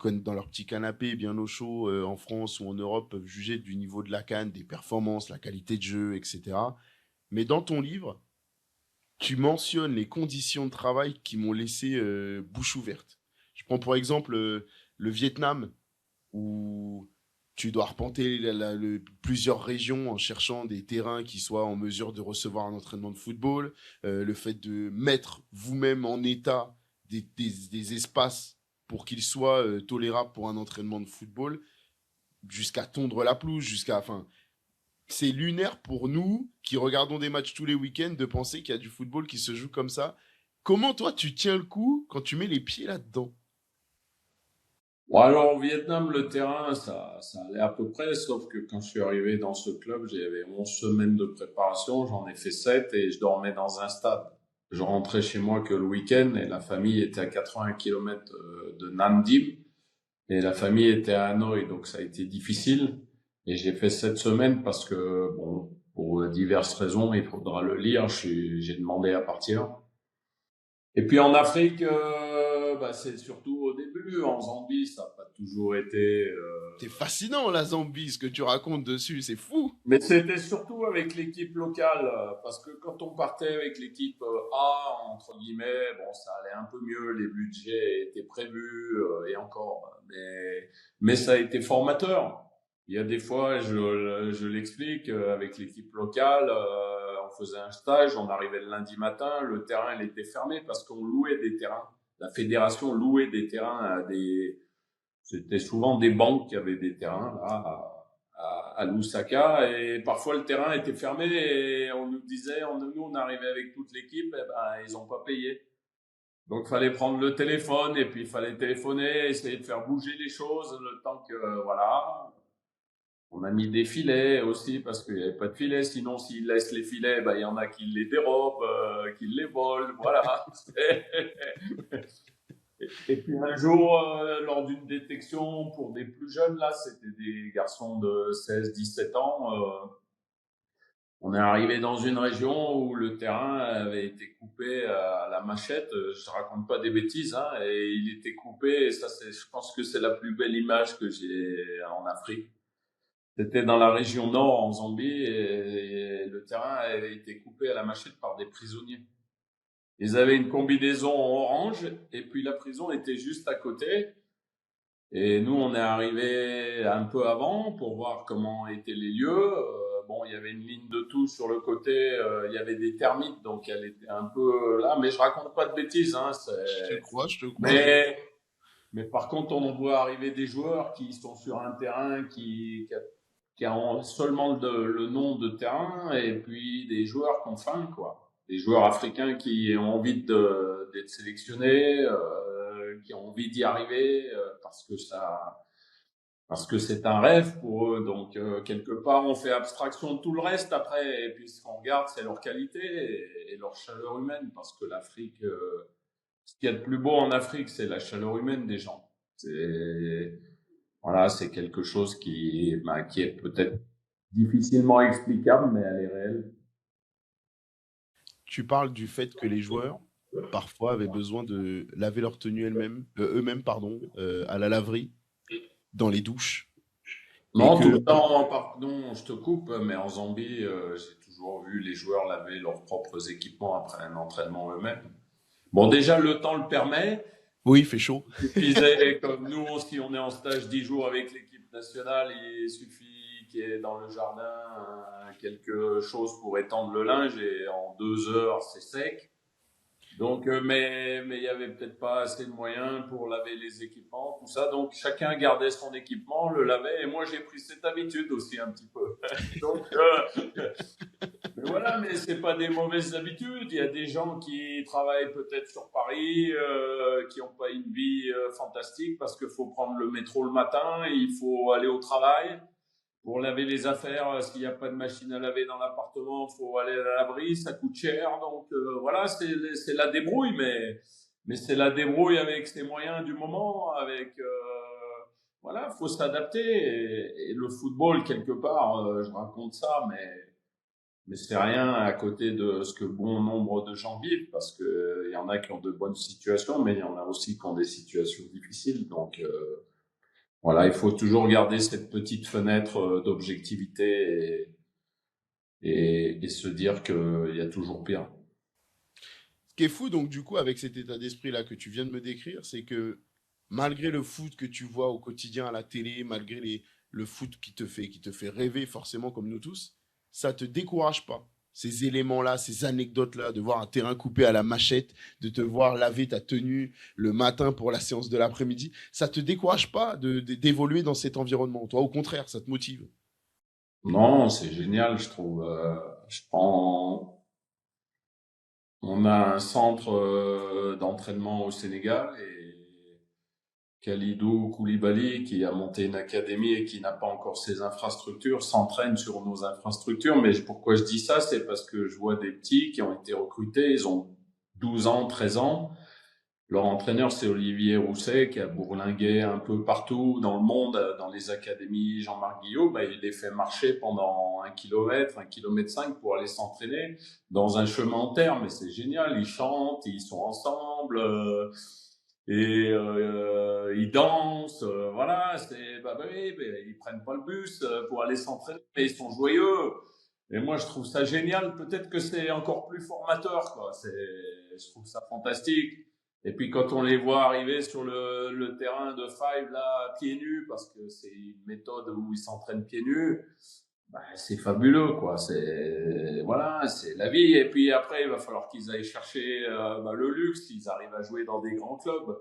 canapé bien au chaud en France ou en Europe peuvent juger du niveau de la CAN, des performances, la qualité de jeu, etc. Mais dans ton livre, tu mentionnes les conditions de travail qui m'ont laissé bouche ouverte. Je prends pour exemple le Vietnam, où tu dois arpenter plusieurs régions en cherchant des terrains qui soient en mesure de recevoir un entraînement de football, le fait de mettre vous-même en état des espaces pour qu'ils soient tolérables pour un entraînement de football, jusqu'à tondre la pelouse, enfin, c'est lunaire pour nous qui regardons des matchs tous les week-ends de penser qu'il y a du football qui se joue comme ça. Comment toi tu tiens le coup quand tu mets les pieds là-dedans? Bon, alors, au Vietnam, le terrain, ça allait à peu près, sauf que quand je suis arrivé dans ce club, j'avais 11 semaines de préparation, j'en ai fait 7 et je dormais dans un stade. Je rentrais chez moi que le week-end et la famille était à 80 kilomètres de Nam Diem et la famille était à Hanoï, donc ça a été difficile. Et j'ai fait 7 semaines parce que, bon, pour diverses raisons, il faudra le lire, j'ai demandé à partir. Et puis en Afrique, c'est surtout au début. En Zambie, ça n'a pas toujours été. C'est fascinant la Zambie, ce que tu racontes dessus, c'est fou. Mais c'était surtout avec l'équipe locale, parce que quand on partait avec l'équipe A, entre guillemets, bon, ça allait un peu mieux, les budgets étaient prévus et encore. Mais ça a été formateur. Il y a des fois, je l'explique, avec l'équipe locale, on faisait un stage, on arrivait le lundi matin, le terrain il était fermé parce qu'on louait des terrains. La fédération louait des terrains c'était souvent des banques qui avaient des terrains là à Lusaka, et parfois le terrain était fermé et on nous disait, nous on arrivait avec toute l'équipe, ils ont pas payé. Donc, il fallait prendre le téléphone et puis il fallait téléphoner, essayer de faire bouger les choses le temps que, voilà. On a mis des filets aussi parce qu'il n'y avait pas de filets. Sinon, s'ils laissent les filets, il y en a qui les dérobent, qui les volent, voilà. Et puis un jour, lors d'une détection pour des plus jeunes, là, c'était des garçons de 16, 17 ans, on est arrivé dans une région où le terrain avait été coupé à la machette. Je raconte pas des bêtises, hein, et il était coupé. Et ça, je pense que c'est la plus belle image que j'ai en Afrique. C'était dans la région nord, en Zambie, et le terrain avait été coupé à la machette par des prisonniers. Ils avaient une combinaison orange, et puis la prison était juste à côté. Et nous, on est arrivé un peu avant pour voir comment étaient les lieux. Bon, il y avait une ligne de touche sur le côté, il y avait des termites, donc elle était un peu là. Mais je raconte pas de bêtises, hein. Je te crois. Mais par contre, on voit arriver des joueurs qui sont sur un terrain qui a seulement le nom de terrain, et puis des joueurs qui ont faim, quoi. Des joueurs africains qui ont envie d'être sélectionnés, qui ont envie d'y arriver, parce que c'est un rêve pour eux. Donc, quelque part, on fait abstraction de tout le reste après, et puis ce qu'on regarde, c'est leur qualité et leur chaleur humaine, parce que l'Afrique, Ce qu'il y a de plus beau en Afrique, c'est la chaleur humaine des gens. Voilà, c'est quelque chose qui est peut-être difficilement explicable, mais elle est réelle. Tu parles du fait que les joueurs, parfois, avaient besoin de laver leur tenue eux-mêmes, pardon, à la laverie, dans les douches. Et Non, tout que, le temps, pardon, je te coupe, mais en Zambie, j'ai toujours vu les joueurs laver leurs propres équipements après un entraînement eux-mêmes. Bon, déjà, le temps le permet. oui, il fait chaud. Il suffisait, comme nous, si on est en stage 10 jours avec l'équipe nationale, il suffit qu'il y ait dans le jardin quelque chose pour étendre le linge et en 2 heures, c'est sec. Donc, mais il y avait peut-être pas assez de moyens pour laver les équipements, tout ça. Donc, chacun gardait son équipement, le lavait. Et moi, j'ai pris cette habitude aussi un petit peu. Donc, mais voilà, mais c'est pas des mauvaises habitudes. Il y a des gens qui travaillent peut-être sur Paris, qui n'ont pas une vie fantastique parce qu'il faut prendre le métro le matin, et il faut aller au travail. Pour laver les affaires, s'il n'y a pas de machine à laver dans l'appartement, il faut aller à la laverie, ça coûte cher. Donc voilà, c'est la débrouille, mais c'est la débrouille avec ses moyens du moment, avec voilà, faut s'adapter. Et le football, quelque part, je raconte ça, mais c'est rien à côté de ce que bon nombre de gens vivent, parce que il y en a qui ont de bonnes situations, mais il y en a aussi qui ont des situations difficiles. Donc voilà, il faut toujours garder cette petite fenêtre d'objectivité et se dire qu'il y a toujours pire. Ce qui est fou, donc, du coup, avec cet état d'esprit-là que tu viens de me décrire, c'est que malgré le foot que tu vois au quotidien à la télé, malgré le foot qui te fait rêver forcément comme nous tous, ça te décourage pas. Ces éléments-là, ces anecdotes-là, de voir un terrain coupé à la machette, de te voir laver ta tenue le matin pour la séance de l'après-midi, ça te décourage pas d'évoluer dans cet environnement. Toi, au contraire, ça te motive. Non, c'est génial, je trouve. Je prends, on a un centre d'entraînement au Sénégal et Khalidou Koulibaly, qui a monté une académie et qui n'a pas encore ses infrastructures, s'entraîne sur nos infrastructures. Mais pourquoi je dis ça? C'est parce que je vois des petits qui ont été recrutés, ils ont 12 ans, 13 ans. Leur entraîneur, c'est Olivier Rousset, qui a bourlingué un peu partout dans le monde, dans les académies Jean-Marc Guillot. Il les fait marcher pendant 1 kilomètre, 1 kilomètre 5 pour aller s'entraîner dans un chemin en terre. Mais c'est génial, ils chantent, ils sont ensemble, ils dansent. Voilà, oui, ils prennent pas le bus pour aller s'entraîner, mais ils sont joyeux. Et moi, je trouve ça génial. Peut-être que c'est encore plus formateur, quoi. Je trouve ça fantastique. Et puis quand on les voit arriver sur le terrain de Five là pieds nus, parce que c'est une méthode où ils s'entraînent pieds nus, c'est fabuleux quoi. C'est voilà, c'est la vie. Et puis après, il va falloir qu'ils aillent chercher le luxe, ils arrivent à jouer dans des grands clubs.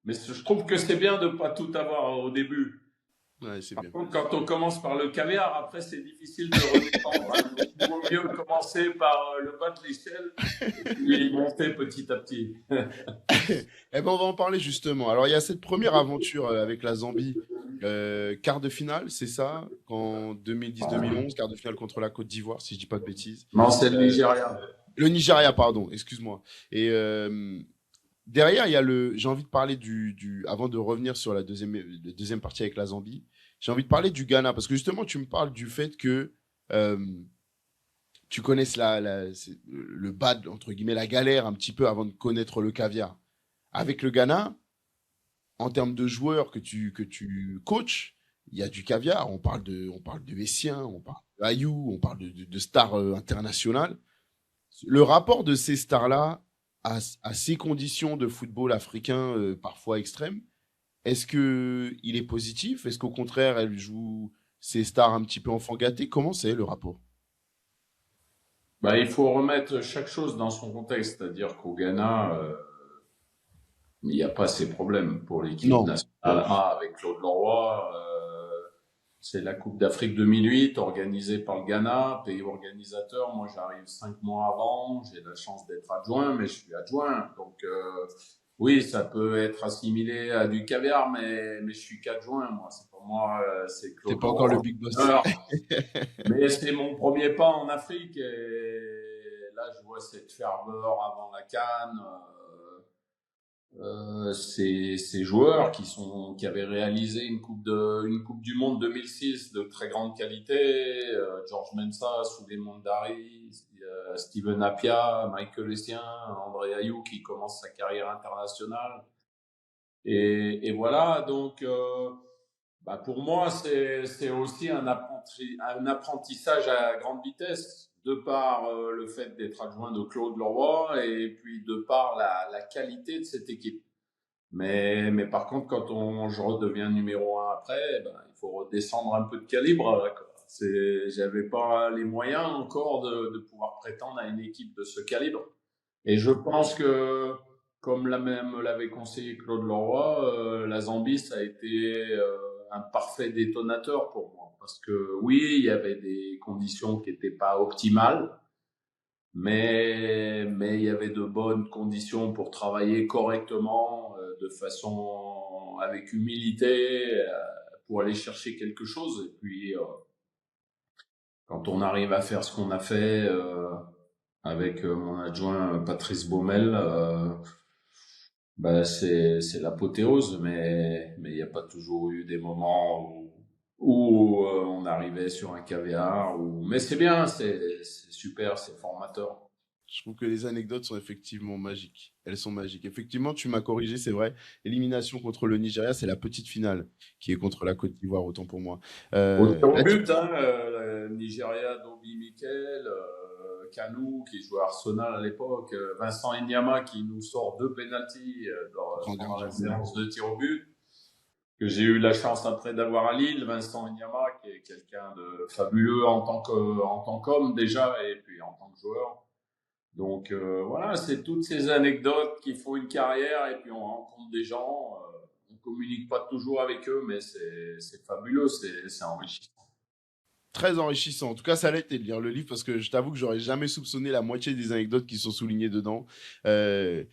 Mais je trouve que c'est bien de pas tout avoir au début. Ouais, c'est Par bien. contre, quand on commence par le caviar, après c'est difficile de redescendre, hein. Donc, il vaut mieux commencer par le bas de l'échelle et puis monter petit à petit. Eh ben, on va en parler justement. Alors, il y a cette première aventure avec la Zambie, quart de finale, c'est ça, qu'en 2010-2011, quart de finale contre la Côte d'Ivoire, si je dis pas de bêtises. Non, c'est le Euh, Nigeria. le Nigeria, pardon, excuse-moi. Et derrière, il y a j'ai envie de parler avant de revenir sur la deuxième partie avec la Zambie, j'ai envie de parler du Ghana, parce que justement, tu me parles du fait que euh, tu connaisses le bad, entre guillemets, la galère un petit peu avant de connaître le caviar. Avec le Ghana, en termes de joueurs que tu coaches, il y a du caviar. On parle de Essien, on parle de Ayou, on parle de stars internationales. Le rapport de ces stars-là à ces conditions de football africain parfois extrêmes, est-ce que il est positif? Est-ce qu'au contraire, elles jouent ces stars un petit peu enfant gâté? Comment c'est le rapport? Il faut remettre chaque chose dans son contexte, c'est-à-dire qu'au Ghana, il n'y a pas ces problèmes pour l'équipe Non. nationale A avec Claude Leroy. C'est la Coupe d'Afrique 2008 organisée par le Ghana, pays organisateur. Moi, j'arrive 5 mois avant. J'ai la chance d'être adjoint, mais je suis adjoint. Donc, oui, ça peut être assimilé à du caviar, mais je suis qu'adjoint. Moi, c'est pas moi, c'est T'es Claude pas encore le Leroy. big boss. Mais c'est mon premier pas en Afrique. Et là, je vois cette ferveur avant la CAN. ces joueurs qui avaient réalisé une coupe du monde 2006 de très grande qualité, George Mensah, Souleymane Dari, Steven Appiah, Michael Essien, André Ayew qui commence sa carrière internationale. Et voilà, donc pour moi, c'est aussi un apprentissage à grande vitesse, de par le fait d'être adjoint de Claude Leroy et puis de par la qualité de cette équipe. Mais par contre, quand je redeviens numéro un après, il faut redescendre un peu de calibre. J'avais pas les moyens encore de pouvoir prétendre à une équipe de ce calibre. Et je pense que, comme l'avait conseillé Claude Leroy, la Zambie, ça a été un parfait détonateur pour moi. Parce que oui, il y avait des conditions qui n'étaient pas optimales, mais il y avait de bonnes conditions pour travailler correctement, de façon avec humilité, pour aller chercher quelque chose. Et puis, quand on arrive à faire ce qu'on a fait avec mon adjoint Patrice Baumel, c'est l'apothéose, mais il n'y a pas toujours eu des moments où on arrivait sur un caviar. Mais c'est bien, c'est super, c'est formateur. Je trouve que les anecdotes sont effectivement magiques. Elles sont magiques. Effectivement, tu m'as corrigé, c'est vrai. Élimination contre le Nigeria, c'est la petite finale qui est contre la Côte d'Ivoire, autant pour moi. Au Là, but, hein, Nigeria, Dobi Mikel, Kanou qui jouait à Arsenal à l'époque, Vincent Enyama qui nous sort 2 pénaltys grand pendant la gardien. séance de tir au but, que j'ai eu la chance après d'avoir à Lille. Vincent Enyama qui est quelqu'un de fabuleux en tant qu'homme déjà, et puis en tant que joueur. Donc voilà, c'est toutes ces anecdotes qui font une carrière, et puis on rencontre des gens, on communique pas toujours avec eux, mais c'est fabuleux, c'est enrichissant. Très enrichissant. En tout cas, ça l'a été de lire le livre parce que je t'avoue que j'aurais jamais soupçonné la moitié des anecdotes qui sont soulignées dedans. Il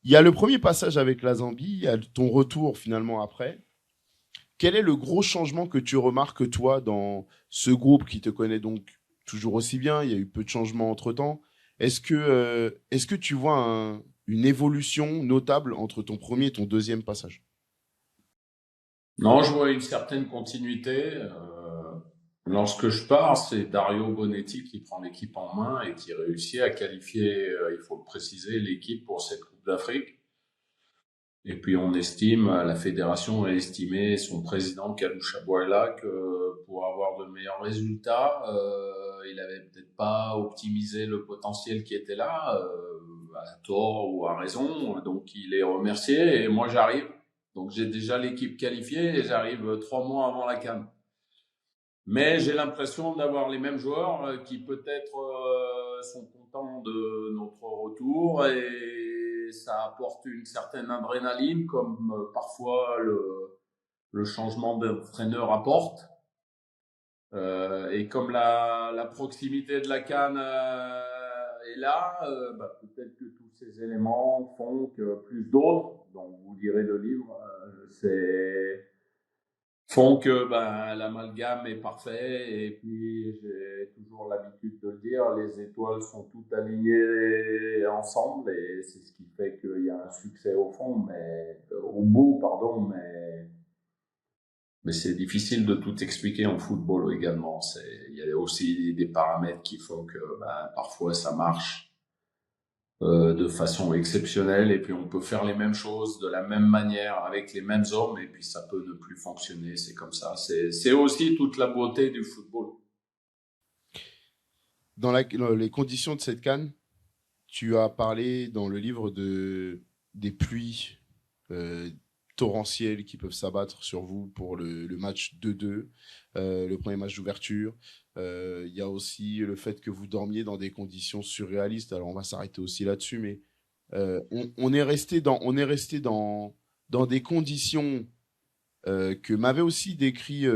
y a le premier passage avec la Zambie, il y a ton retour finalement après. Quel est le gros changement que tu remarques, toi, dans ce groupe qui te connaît donc toujours aussi bien? Il y a eu peu de changements entre-temps. Est-ce que tu vois une évolution notable entre ton premier et ton deuxième passage? Non, je vois une certaine continuité. Lorsque je pars, c'est Dario Bonetti qui prend l'équipe en main et qui réussit à qualifier, il faut le préciser, l'équipe pour cette Coupe d'Afrique. Et puis on estime, la fédération a estimé, son président Kaloucha Bouela, que pour avoir de meilleurs résultats, il avait peut-être pas optimisé le potentiel qui était là, à tort ou à raison. Donc il est remercié et moi j'arrive. Donc j'ai déjà l'équipe qualifiée et j'arrive 3 mois avant la CAN. Mais j'ai l'impression d'avoir les mêmes joueurs qui peut-être sont contents de notre retour, et ça apporte une certaine adrénaline, comme parfois le changement d'entraîneur apporte. Et comme la proximité de la CAN est là, peut-être que tous ces éléments font que plus d'autres, dont vous lirez le livre, font que l'amalgame est parfait. Et puis j'ai toujours l'habitude de le dire, les étoiles sont toutes alignées ensemble, et c'est ce qui fait qu'il y a un succès au bout, pardon, mais c'est difficile de tout expliquer en football également. Il y a aussi des paramètres qui font que parfois ça marche de façon exceptionnelle, et puis on peut faire les mêmes choses de la même manière avec les mêmes hommes, et puis ça peut ne plus fonctionner. C'est comme ça. C'est aussi toute la beauté du football. Dans les conditions de cette CAN, tu as parlé dans le livre des pluies euh, torrentielles qui peuvent s'abattre sur vous pour le match 2-2, le premier match d'ouverture. Il y a aussi le fait que vous dormiez dans des conditions surréalistes. Alors on va s'arrêter aussi là-dessus, mais on est resté dans des conditions que m'avait aussi décrit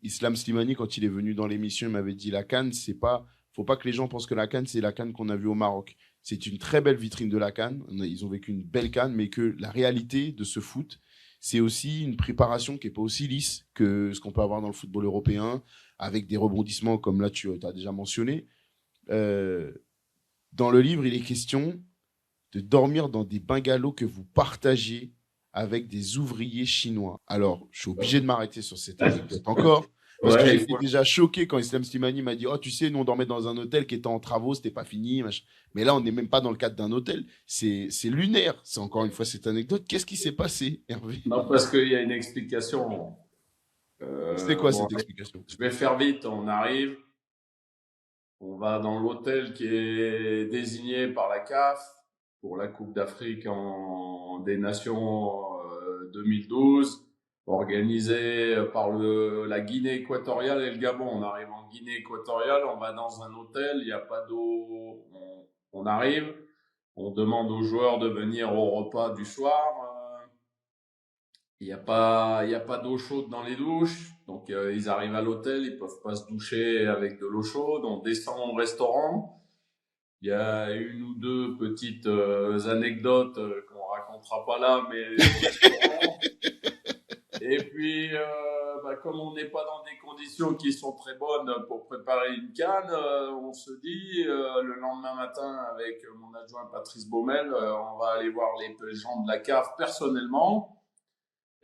Islam Slimani quand il est venu dans l'émission. Il m'avait dit la CAN, c'est pas, faut pas que les gens pensent que la CAN, c'est la CAN qu'on a vue au Maroc. C'est une très belle vitrine de la CAN. Ils ont vécu une belle CAN, mais que la réalité de ce foot, c'est aussi une préparation qui est pas aussi lisse que ce qu'on peut avoir dans le football européen, avec des rebondissements comme là tu as déjà mentionné. Euh, Dans le livre, il est question de dormir dans des bungalows que vous partagez avec des ouvriers chinois. Alors, je suis obligé de m'arrêter sur cette anecdote encore, parce que Ouais, j'étais déjà choqué quand Islam Slimani m'a dit, oh, tu sais, nous, on dormait dans un hôtel qui était en travaux, c'était pas fini. Machin. Mais là, on n'est même pas dans le cadre d'un hôtel. C'est lunaire. C'est encore une fois cette anecdote. Qu'est-ce qui s'est passé, Hervé? non, parce qu'il y a une explication. C'était quoi Bon, cette explication? je vais faire vite. On arrive, on va dans l'hôtel qui est désigné par la CAF pour la Coupe d'Afrique des Nations 2012, organisée par la Guinée équatoriale et le Gabon. On arrive en Guinée équatoriale, on va dans un hôtel, il n'y a pas d'eau. On arrive, on demande aux joueurs de venir au repas du soir. Il y a pas d'eau chaude dans les douches, donc ils arrivent à l'hôtel, ils peuvent pas se doucher avec de l'eau chaude. On descend au restaurant. Il y a une ou deux petites anecdotes qu'on racontera pas là, mais au restaurant. Et puis, comme on n'est pas dans des conditions qui sont très bonnes pour préparer une canne, on se dit le lendemain matin avec mon adjoint Patrice Baumel, on va aller voir les gens de la CAF personnellement.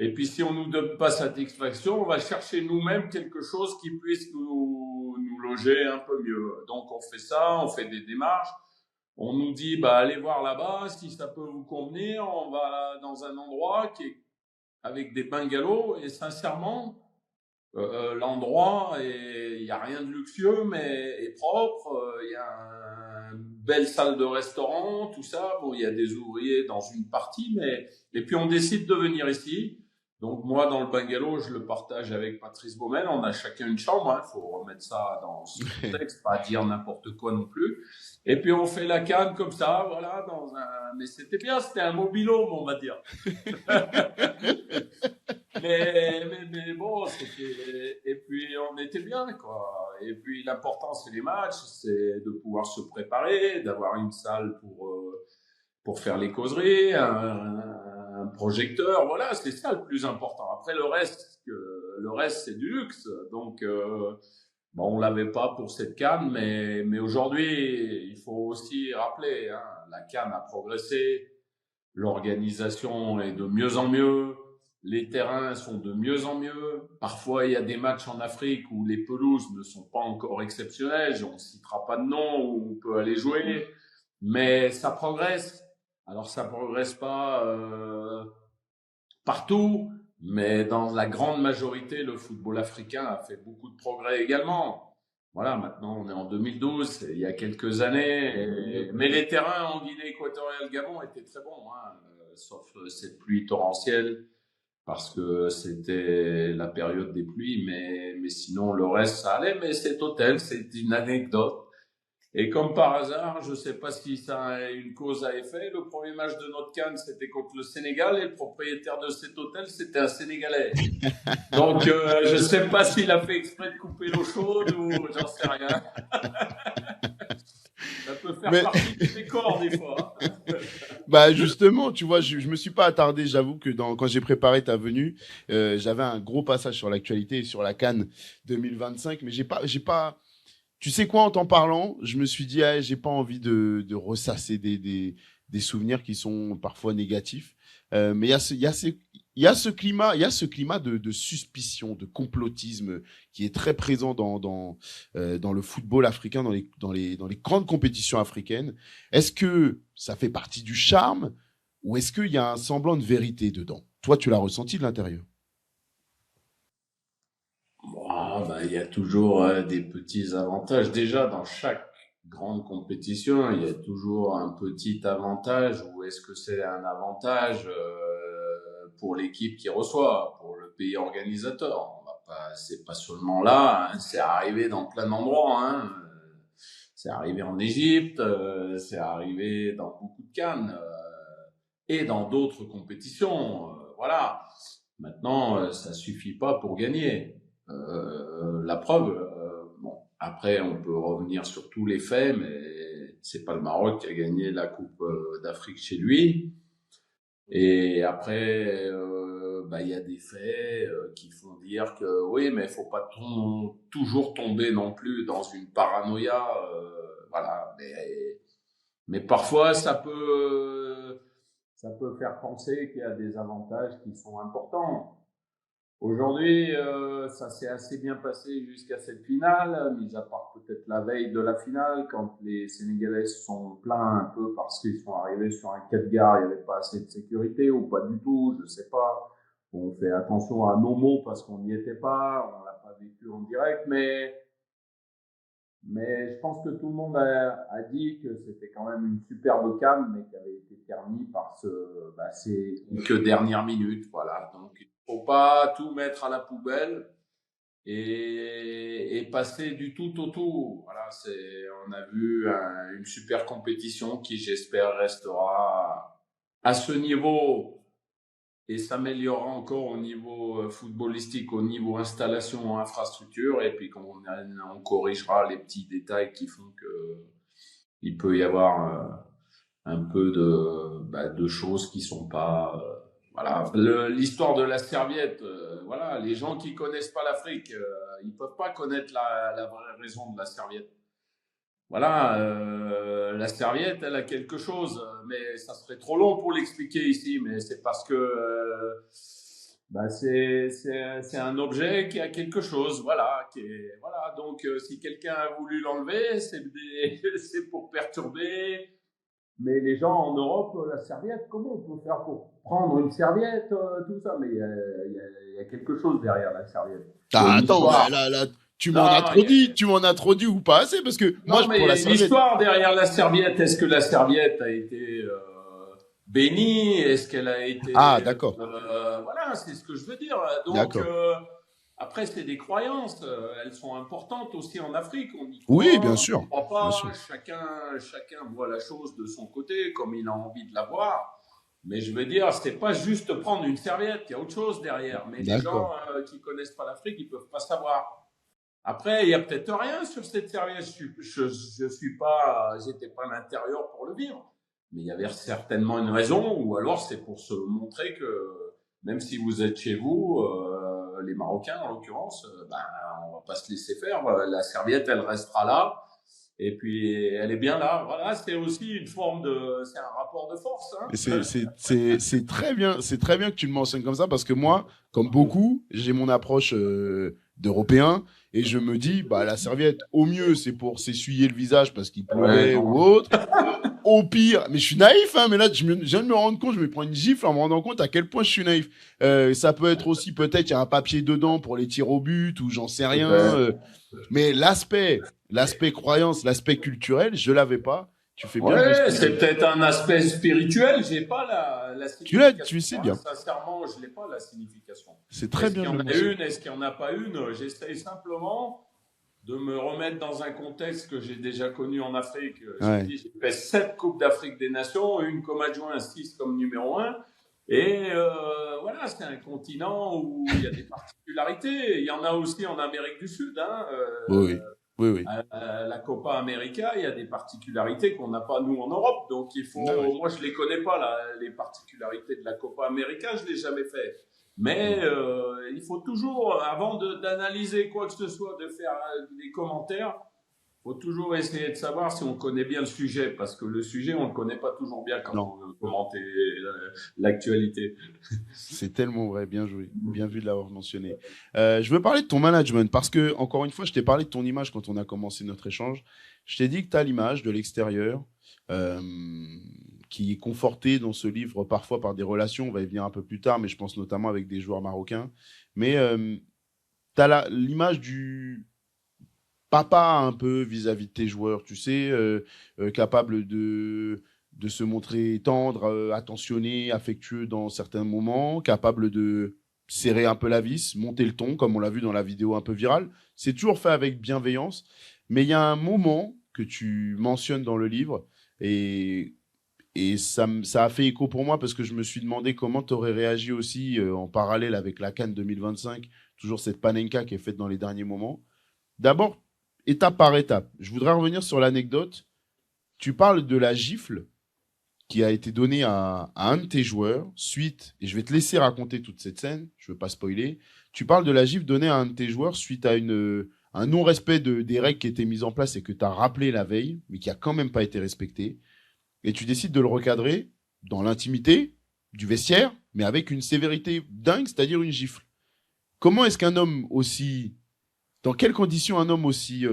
Et puis, si on nous donne pas satisfaction, on va chercher nous-mêmes quelque chose qui puisse nous loger un peu mieux. Donc, on fait ça, on fait des démarches. On nous dit, allez voir là-bas, si ça peut vous convenir. On va dans un endroit qui est avec des bungalows. Et sincèrement, l'endroit, il n'y a rien de luxueux, mais est propre. Il y a une belle salle de restaurant, tout ça. Bon, il y a des ouvriers dans une partie, et puis on décide de venir ici. Donc moi, dans le bungalow, je le partage avec Patrice Baumel. On a chacun une chambre. Faut remettre ça dans ce contexte, pas dire n'importe quoi non plus. Et puis on fait la canne comme ça, voilà, mais c'était bien, c'était un mobil-home, on va dire. mais bon, et puis on était bien, quoi. Et puis l'important, c'est les matchs, c'est de pouvoir se préparer, d'avoir une salle pour faire les causeries, un projecteur, voilà, c'est ça le plus important. Après le reste c'est du luxe. Donc on l'avait pas pour cette CAN, mais aujourd'hui il faut aussi rappeler, hein, la CAN a progressé, l'organisation est de mieux en mieux, les terrains sont de mieux en mieux. Parfois il y a des matchs en Afrique où les pelouses ne sont pas encore exceptionnelles, on ne citera pas de nom où on peut aller jouer, mais ça progresse. Alors ça progresse pas partout, mais dans la grande majorité, le football africain a fait beaucoup de progrès également. Voilà, maintenant on est en 2012, il y a quelques années, mais les terrains en Guinée équatoriale, Gabon étaient très bons, hein, sauf cette pluie torrentielle, parce que c'était la période des pluies, mais sinon le reste ça allait. Mais cet hôtel, c'est une anecdote. Et comme par hasard, je ne sais pas si ça a une cause à effet, le premier match de notre CAN, c'était contre le Sénégal, et le propriétaire de cet hôtel, c'était un Sénégalais. Donc, je ne sais pas s'il a fait exprès de couper l'eau chaude ou j'en sais rien. Ça peut faire partie du décor des fois. Justement, tu vois, je me suis pas attardé. J'avoue que quand j'ai préparé ta venue, j'avais un gros passage sur l'actualité et sur la CAN 2025, mais j'ai pas. Tu sais quoi, en t'en parlant, je me suis dit, j'ai pas envie de ressasser des souvenirs qui sont parfois négatifs. Mais il y a ce climat de suspicion, de complotisme qui est très présent dans le football africain, dans les grandes compétitions africaines. Est-ce que ça fait partie du charme ou est-ce qu'il y a un semblant de vérité dedans? Toi, tu l'as ressenti de l'intérieur? Il y a toujours des petits avantages. Déjà, dans chaque grande compétition, il y a toujours un petit avantage. Ou est-ce que c'est un avantage pour l'équipe qui reçoit, pour le pays organisateur? C'est pas seulement là, hein, c'est arrivé dans plein d'endroits. Hein. C'est arrivé en Égypte, c'est arrivé dans beaucoup de CAN et dans d'autres compétitions. Voilà. Maintenant, ça suffit pas pour gagner. La preuve, après on peut revenir sur tous les faits, mais c'est pas le Maroc qui a gagné la Coupe d'Afrique chez lui. Et après, il y a des faits qui font dire que oui, mais il faut pas toujours tomber non plus dans une paranoïa, voilà. Mais parfois ça peut ça peut faire penser qu'il y a des avantages qui sont importants. Aujourd'hui, ça s'est assez bien passé jusqu'à cette finale, mis à part peut-être la veille de la finale, quand les Sénégalais se sont plaints un peu parce qu'ils sont arrivés sur un quai de gare, il n'y avait pas assez de sécurité ou pas du tout, je sais pas. On fait attention à nos mots parce qu'on n'y était pas, on l'a pas vécu en direct, mais je pense que tout le monde a dit que c'était quand même une superbe CAN, mais qui avait été ternie par ces quelques dernières minutes. Voilà. Donc, il ne faut pas tout mettre à la poubelle et passer du tout au tout. Voilà, on a vu une super compétition qui, j'espère, restera à ce niveau et s'améliorera encore au niveau footballistique, au niveau installation, infrastructure, et puis on corrigera les petits détails qui font que il peut y avoir un peu de choses qui sont pas voilà. L'histoire de la serviette, voilà, les gens qui connaissent pas l'Afrique, ils peuvent pas connaître la vraie raison de la serviette. Voilà, la serviette, elle a quelque chose, mais ça serait trop long pour l'expliquer ici. Mais c'est parce que c'est un objet qui a quelque chose, voilà. Voilà. Donc, si quelqu'un a voulu l'enlever, c'est pour perturber. Mais les gens en Europe, la serviette, comment on peut faire pour prendre une serviette, tout ça? Mais il y a quelque chose derrière la serviette. Attends, là, tu m'en as trop dit ou pas assez, parce que non, moi, mais pour la serviette... l'histoire derrière la serviette, est-ce que la serviette a été bénie? Est-ce qu'elle a été... Ah, d'accord. Voilà, c'est ce que je veux dire. Donc, après, c'est des croyances. Elles sont importantes aussi en Afrique. On y croit, oui, bien sûr. On croit pas. Bien sûr. Chacun voit la chose de son côté, comme il a envie de la voir. Mais je veux dire, c'est pas juste prendre une serviette. Il y a autre chose derrière. Mais les gens qui connaissent pas l'Afrique, ils peuvent pas savoir. Après, il y a peut-être rien sur cette serviette. Je suis pas, j'étais pas à l'intérieur pour le vivre, mais il y avait certainement une raison, ou alors c'est pour se montrer que même si vous êtes chez vous, les Marocains en l'occurrence, on va pas se laisser faire. La serviette, elle restera là, et puis elle est bien là. Voilà, c'est aussi une forme c'est un rapport de force. Hein. C'est très bien, que tu le mentionnes comme ça, parce que moi, comme beaucoup, j'ai mon approche d'Européen. Et je me dis, la serviette, au mieux, c'est pour s'essuyer le visage parce qu'il pleuvait ou autre. Au pire, mais je suis naïf, hein, mais là, je viens de me rendre compte, je me prends une gifle en me rendant compte à quel point je suis naïf. Ça peut être aussi, peut-être, il y a un papier dedans pour les tirs au but ou j'en sais rien. Mais l'aspect croyance, l'aspect culturel, je l'avais pas. Tu fais bien. Ouais, c'est peut-être un aspect spirituel. J'ai pas la signification. Tu sais bien. Sincèrement, je n'ai pas la signification. C'est très bien. Est-ce qu'il y en a pas une? J'essaye simplement de me remettre dans un contexte que j'ai déjà connu en Afrique. J'ai fait 7 Coupes d'Afrique des Nations, une comme adjoint, 6 comme numéro 1. Et voilà, c'est un continent où il y a des particularités. Il y en a aussi en Amérique du Sud. Hein, oui. La Copa América, il y a des particularités qu'on n'a pas nous en Europe. Donc il faut, moi je les connais pas là, les particularités de la Copa América, je l'ai jamais fait. Mais il faut toujours, avant d'analyser quoi que ce soit, de faire des commentaires, faut toujours essayer de savoir si on connaît bien le sujet, parce que le sujet, on le connaît pas toujours bien quand on veut commenter l'actualité. C'est tellement vrai, bien joué, bien vu de l'avoir mentionné. Je veux parler de ton management, parce que, encore une fois, je t'ai parlé de ton image quand on a commencé notre échange. Je t'ai dit que tu as l'image de l'extérieur, qui est confortée dans ce livre parfois par des relations, on va y venir un peu plus tard, mais je pense notamment avec des joueurs marocains. Mais tu as l'image du papa un peu vis-à-vis de tes joueurs, tu sais, capable de se montrer tendre, attentionné, affectueux dans certains moments, capable de serrer un peu la vis, monter le ton, comme on l'a vu dans la vidéo un peu virale. C'est toujours fait avec bienveillance, mais il y a un moment que tu mentionnes dans le livre, et ça a fait écho pour moi, parce que je me suis demandé comment tu aurais réagi aussi en parallèle avec la CAN 2025, toujours cette panenka qui est faite dans les derniers moments. D'abord, étape par étape, je voudrais revenir sur l'anecdote. Tu parles de la gifle qui a été donnée à un de tes joueurs suite, et je vais te laisser raconter toute cette scène, je ne veux pas spoiler. Tu parles de la gifle donnée à un de tes joueurs suite à un non-respect des règles qui étaient mises en place et que tu as rappelé la veille, mais qui n'a quand même pas été respecté. Et tu décides de le recadrer. dans l'intimité du vestiaire, mais avec une sévérité dingue, c'est-à-dire une gifle. Comment est-ce qu'un homme aussi... Dans quelles conditions un homme aussi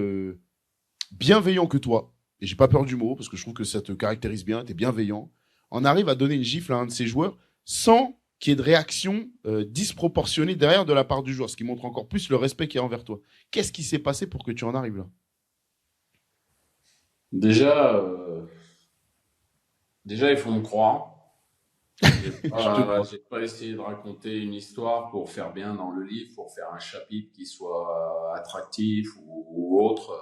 bienveillant que toi, et j'ai pas peur du mot, parce que je trouve que ça te caractérise bien, t'es bienveillant, en arrive à donner une gifle à un de ses joueurs sans qu'il y ait de réaction disproportionnée derrière de la part du joueur, ce qui montre encore plus le respect qu'il y a envers toi. Qu'est-ce qui s'est passé pour que tu en arrives là? Déjà, déjà, il faut me croire. Je te crois. J'ai pas essayé de raconter une histoire pour faire bien dans le livre, pour faire un chapitre qui soit attractif ou autre.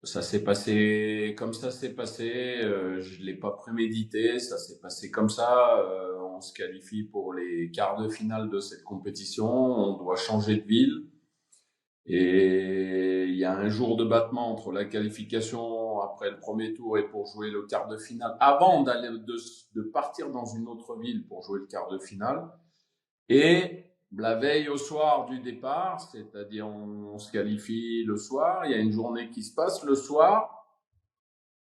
Ça s'est passé comme ça s'est passé. Je l'ai pas prémédité. Ça s'est passé comme ça. On se qualifie pour les quarts de finale de cette compétition. On doit changer de ville. Et il y a un jour de battement entre la qualification après le premier tour et pour jouer le quart de finale, avant de partir dans une autre ville pour jouer le quart de finale. Et la veille au soir du départ, c'est-à-dire on se qualifie le soir, il y a une journée qui se passe le soir,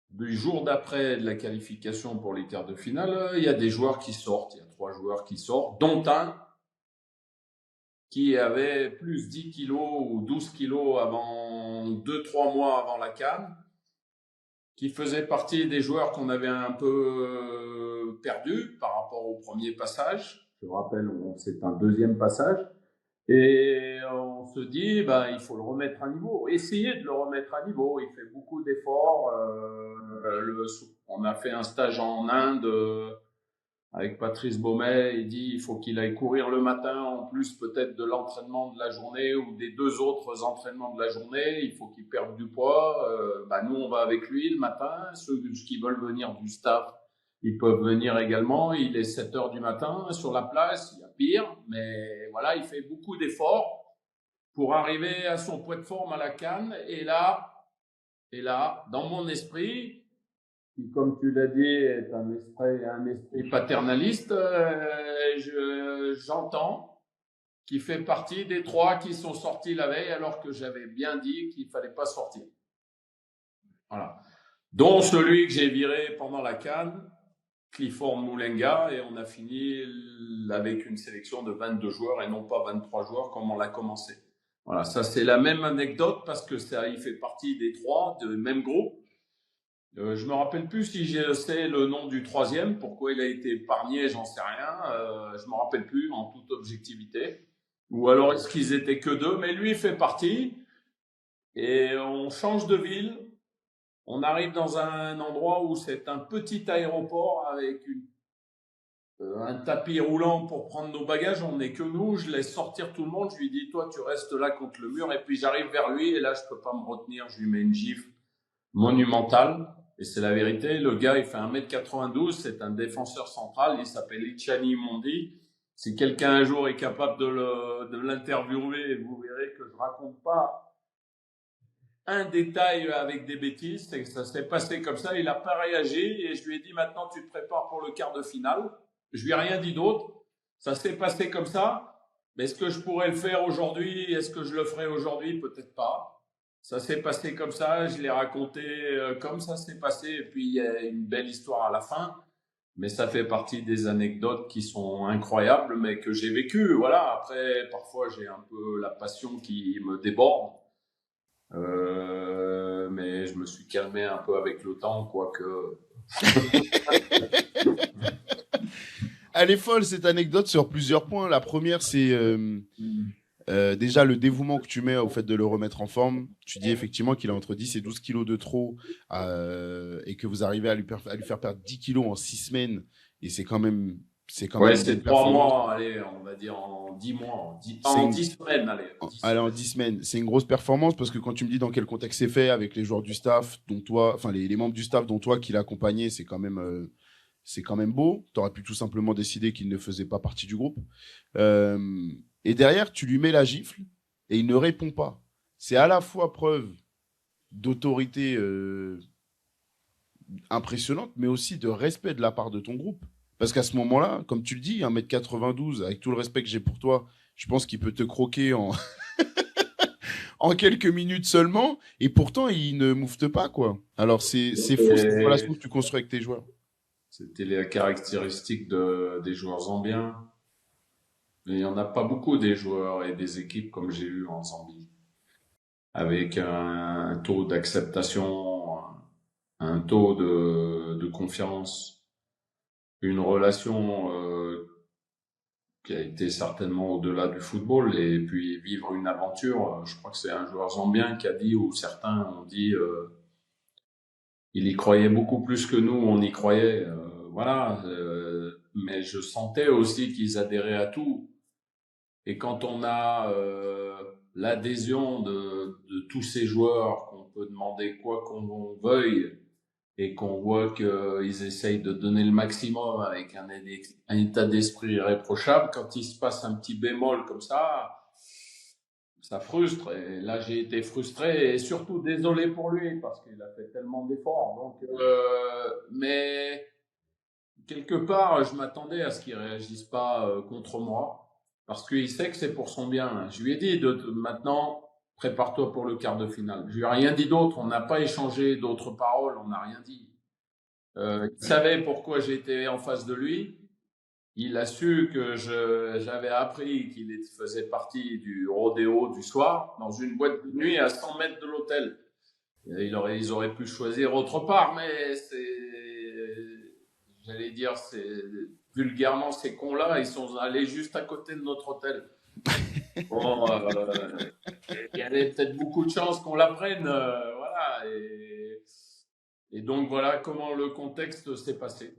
du jour d'après de la qualification pour les quarts de finale, il y a des joueurs qui sortent, il y a 3 joueurs qui sortent, dont un qui avait plus 10 kilos ou 12 kilos avant 2-3 mois avant la CAN, qui faisait partie des joueurs qu'on avait un peu perdus par rapport au premier passage. Je rappelle, c'est un deuxième passage. Et on se dit, ben, il faut le remettre à niveau. Essayer de le remettre à niveau. Il fait beaucoup d'efforts. On a fait un stage en Inde avec Patrice Baumet. Il dit il faut qu'il aille courir le matin, en plus peut-être de l'entraînement de la journée ou des 2 autres entraînements de la journée. Il faut qu'il perde du poids. Nous, on va avec lui le matin. Ceux qui veulent venir du staff, ils peuvent venir également. Il est 7 heures du matin sur la place. Il y a pire, mais voilà, il fait beaucoup d'efforts pour arriver à son poids de forme à la CAN. Et là, dans mon esprit, qui, comme tu l'as dit, est un esprit paternaliste, j'entends qu'il fait partie des 3 qui sont sortis la veille, alors que j'avais bien dit qu'il ne fallait pas sortir. Voilà. Dont celui que j'ai viré pendant la CAN, Clifford Moulenga, et on a fini avec une sélection de 22 joueurs et non pas 23 joueurs comme on l'a commencé. Voilà, ça c'est la même anecdote parce que ça, il fait partie des 3 du même groupe. Je me rappelle plus si je sais le nom du 3e, pourquoi il a été épargné, j'en sais rien. Je me rappelle plus en toute objectivité. Ou alors est-ce qu'ils étaient que 2, mais lui fait partie. Et on change de ville. On arrive dans un endroit où c'est un petit aéroport avec un tapis roulant pour prendre nos bagages. On n'est que nous. Je laisse sortir tout le monde. Je lui dis, toi, tu restes là contre le mur. Et puis j'arrive vers lui et là, je peux pas me retenir. Je lui mets une gifle monumentale. Et c'est la vérité, le gars, il fait 1m92, c'est un défenseur central, il s'appelle Ichani Mondi. Si quelqu'un un jour est capable de l'interviewer, vous verrez que je raconte pas un détail avec des bêtises, c'est que ça s'est passé comme ça, il n'a pas réagi et je lui ai dit maintenant tu te prépares pour le quart de finale. Je lui ai rien dit d'autre, ça s'est passé comme ça, mais est-ce que je pourrais le faire aujourd'hui, est-ce que je le ferai aujourd'hui, peut-être pas. Ça s'est passé comme ça, je l'ai raconté comme ça s'est passé, et puis il y a une belle histoire à la fin, mais ça fait partie des anecdotes qui sont incroyables, mais que j'ai vécues. Voilà, après, parfois j'ai un peu la passion qui me déborde, mais je me suis calmé un peu avec le temps, quoique. Elle est folle cette anecdote sur plusieurs points. La première, c'est déjà le dévouement que tu mets au fait de le remettre en forme. Tu dis effectivement qu'il a entre 10 et 12 kilos de trop et que vous arrivez à lui faire perdre 10 kilos en 6 semaines. Et c'est quand même. Ouais, c'est 3 mois, allez, on va dire en 10 mois, en 10 semaines, allez. Allez, en 10 semaines. C'est une grosse performance parce que quand tu me dis dans quel contexte c'est fait, avec les joueurs du staff, dont toi, enfin les membres du staff dont toi qui l'a accompagné, c'est quand même beau. Tu aurais pu tout simplement décider qu'il ne faisait pas partie du groupe. Et derrière, tu lui mets la gifle et il ne répond pas. C'est à la fois preuve d'autorité impressionnante, mais aussi de respect de la part de ton groupe. Parce qu'à ce moment-là, comme tu le dis, 1m92, avec tout le respect que j'ai pour toi, je pense qu'il peut te croquer en, en quelques minutes seulement. Et pourtant, il ne moufte pas, quoi. Alors, c'est fou cette relation que tu construis avec tes joueurs. C'était la caractéristique des joueurs zambiens. Mais il n'y en a pas beaucoup des joueurs et des équipes comme j'ai eu en Zambie, avec un taux d'acceptation, un taux de confiance, une relation qui a été certainement au-delà du football, et puis vivre une aventure. Je crois que c'est un joueur zambien qui a dit, ou certains ont dit, il y croyait beaucoup plus que nous, on y croyait. Voilà, mais je sentais aussi qu'ils adhéraient à tout. Et quand on a l'adhésion de tous ces joueurs, qu'on peut demander quoi qu'on veuille, et qu'on voit qu'ils essayent de donner le maximum avec un état d'esprit irréprochable, quand il se passe un petit bémol comme ça frustre. Et là, j'ai été frustré et surtout désolé pour lui parce qu'il a fait tellement d'efforts. Donc, mais quelque part, je m'attendais à ce qu'il réagisse pas contre moi parce qu'il sait que c'est pour son bien. Je lui ai dit maintenant, prépare-toi pour le quart de finale. Je lui ai rien dit d'autre. On n'a pas échangé d'autres paroles. On n'a rien dit. Il savait pourquoi j'étais en face de lui. Il a su que j'avais appris qu'il faisait partie du rodéo du soir dans une boîte de nuit à 100 mètres de l'hôtel. Ils auraient pu choisir autre part, mais j'allais dire, vulgairement, ces cons-là, ils sont allés juste à côté de notre hôtel. Bon, il y avait peut-être beaucoup de chances qu'on la prenne, voilà. Et donc voilà comment le contexte s'est passé.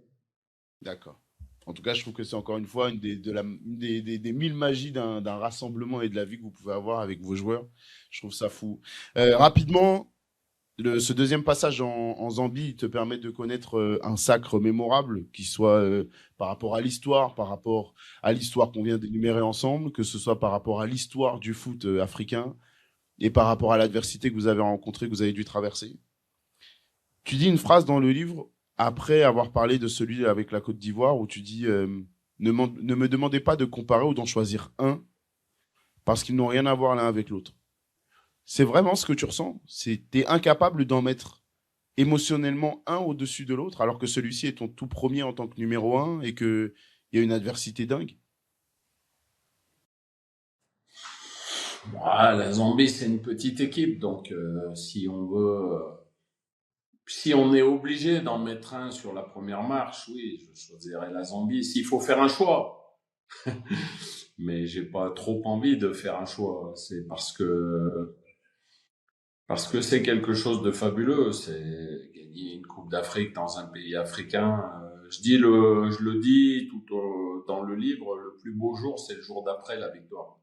D'accord. En tout cas, je trouve que c'est encore une fois des mille magies d'un rassemblement et de la vie que vous pouvez avoir avec vos joueurs. Je trouve ça fou. Rapidement, ce deuxième passage en Zambie te permet de connaître un sacre mémorable qui soit par rapport à l'histoire, par rapport à l'histoire qu'on vient d'énumérer ensemble, que ce soit par rapport à l'histoire du foot africain et par rapport à l'adversité que vous avez rencontrée, que vous avez dû traverser. Tu dis une phrase dans le livre, après avoir parlé de celui avec la Côte d'Ivoire, où tu dis ne me demandez pas de comparer ou d'en choisir un, parce qu'ils n'ont rien à voir l'un avec l'autre. C'est vraiment ce que tu ressens? T'es incapable d'en mettre émotionnellement un au-dessus de l'autre, alors que celui-ci est ton tout premier en tant que numéro un et qu'il y a une adversité dingue? La Zambie, c'est une petite équipe, donc si on est obligé d'en mettre un sur la première marche, oui, je choisirais la Zambie. S'il faut faire un choix, mais j'ai pas trop envie de faire un choix. C'est parce que c'est quelque chose de fabuleux. C'est gagner une Coupe d'Afrique dans un pays africain. Je le dis dans le livre, le plus beau jour, c'est le jour d'après la victoire.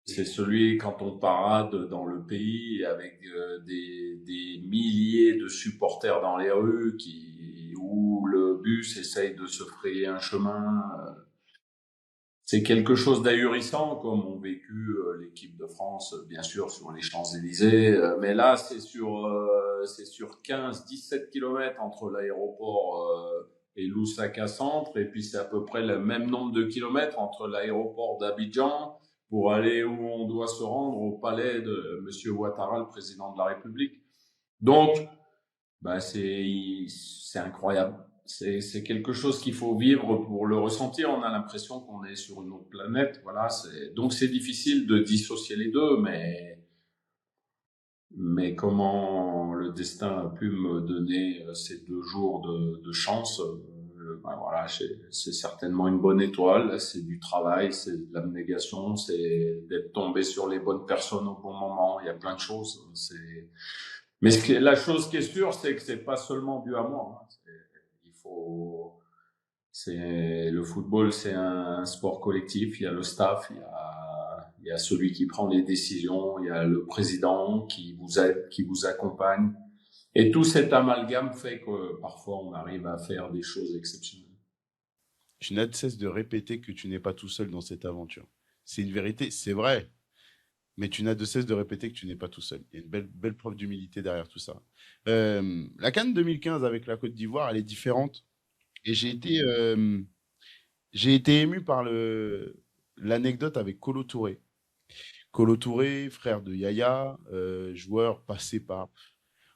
C'est celui quand on parade dans le pays avec des milliers de supporters dans les rues où le bus essaye de se frayer un chemin. C'est quelque chose d'ahurissant comme ont vécu l'équipe de France, bien sûr, sur les Champs-Élysées. Mais là, c'est sur 15-17 kilomètres entre l'aéroport et Lusaka Centre. Et puis, c'est à peu près le même nombre de kilomètres entre l'aéroport d'Abidjan pour aller où on doit se rendre au palais de Monsieur Ouattara, le président de la République. Donc, c'est incroyable. C'est quelque chose qu'il faut vivre pour le ressentir. On a l'impression qu'on est sur une autre planète. Voilà. Donc c'est difficile de dissocier les deux, mais comment le destin a pu me donner ces 2 jours de chance, voilà, c'est certainement une bonne étoile. C'est du travail, c'est de l'abnégation, c'est d'être tombé sur les bonnes personnes au bon moment. Il y a plein de choses. Mais la chose qui est sûre, c'est que c'est pas seulement dû à moi. Hein. Le football, c'est un sport collectif. Il y a le staff, il y a celui qui prend les décisions, il y a le président qui vous aide, qui vous accompagne. Et tout cet amalgame fait que parfois on arrive à faire des choses exceptionnelles. Tu n'as de cesse de répéter que tu n'es pas tout seul dans cette aventure. C'est une vérité, c'est vrai. Mais tu n'as de cesse de répéter que tu n'es pas tout seul. Il y a une belle preuve d'humilité derrière tout ça. La CAN 2015 avec la Côte d'Ivoire, elle est différente. Et j'ai été ému par l'anecdote avec Kolo Touré. Kolo Touré, frère de Yaya, joueur passé par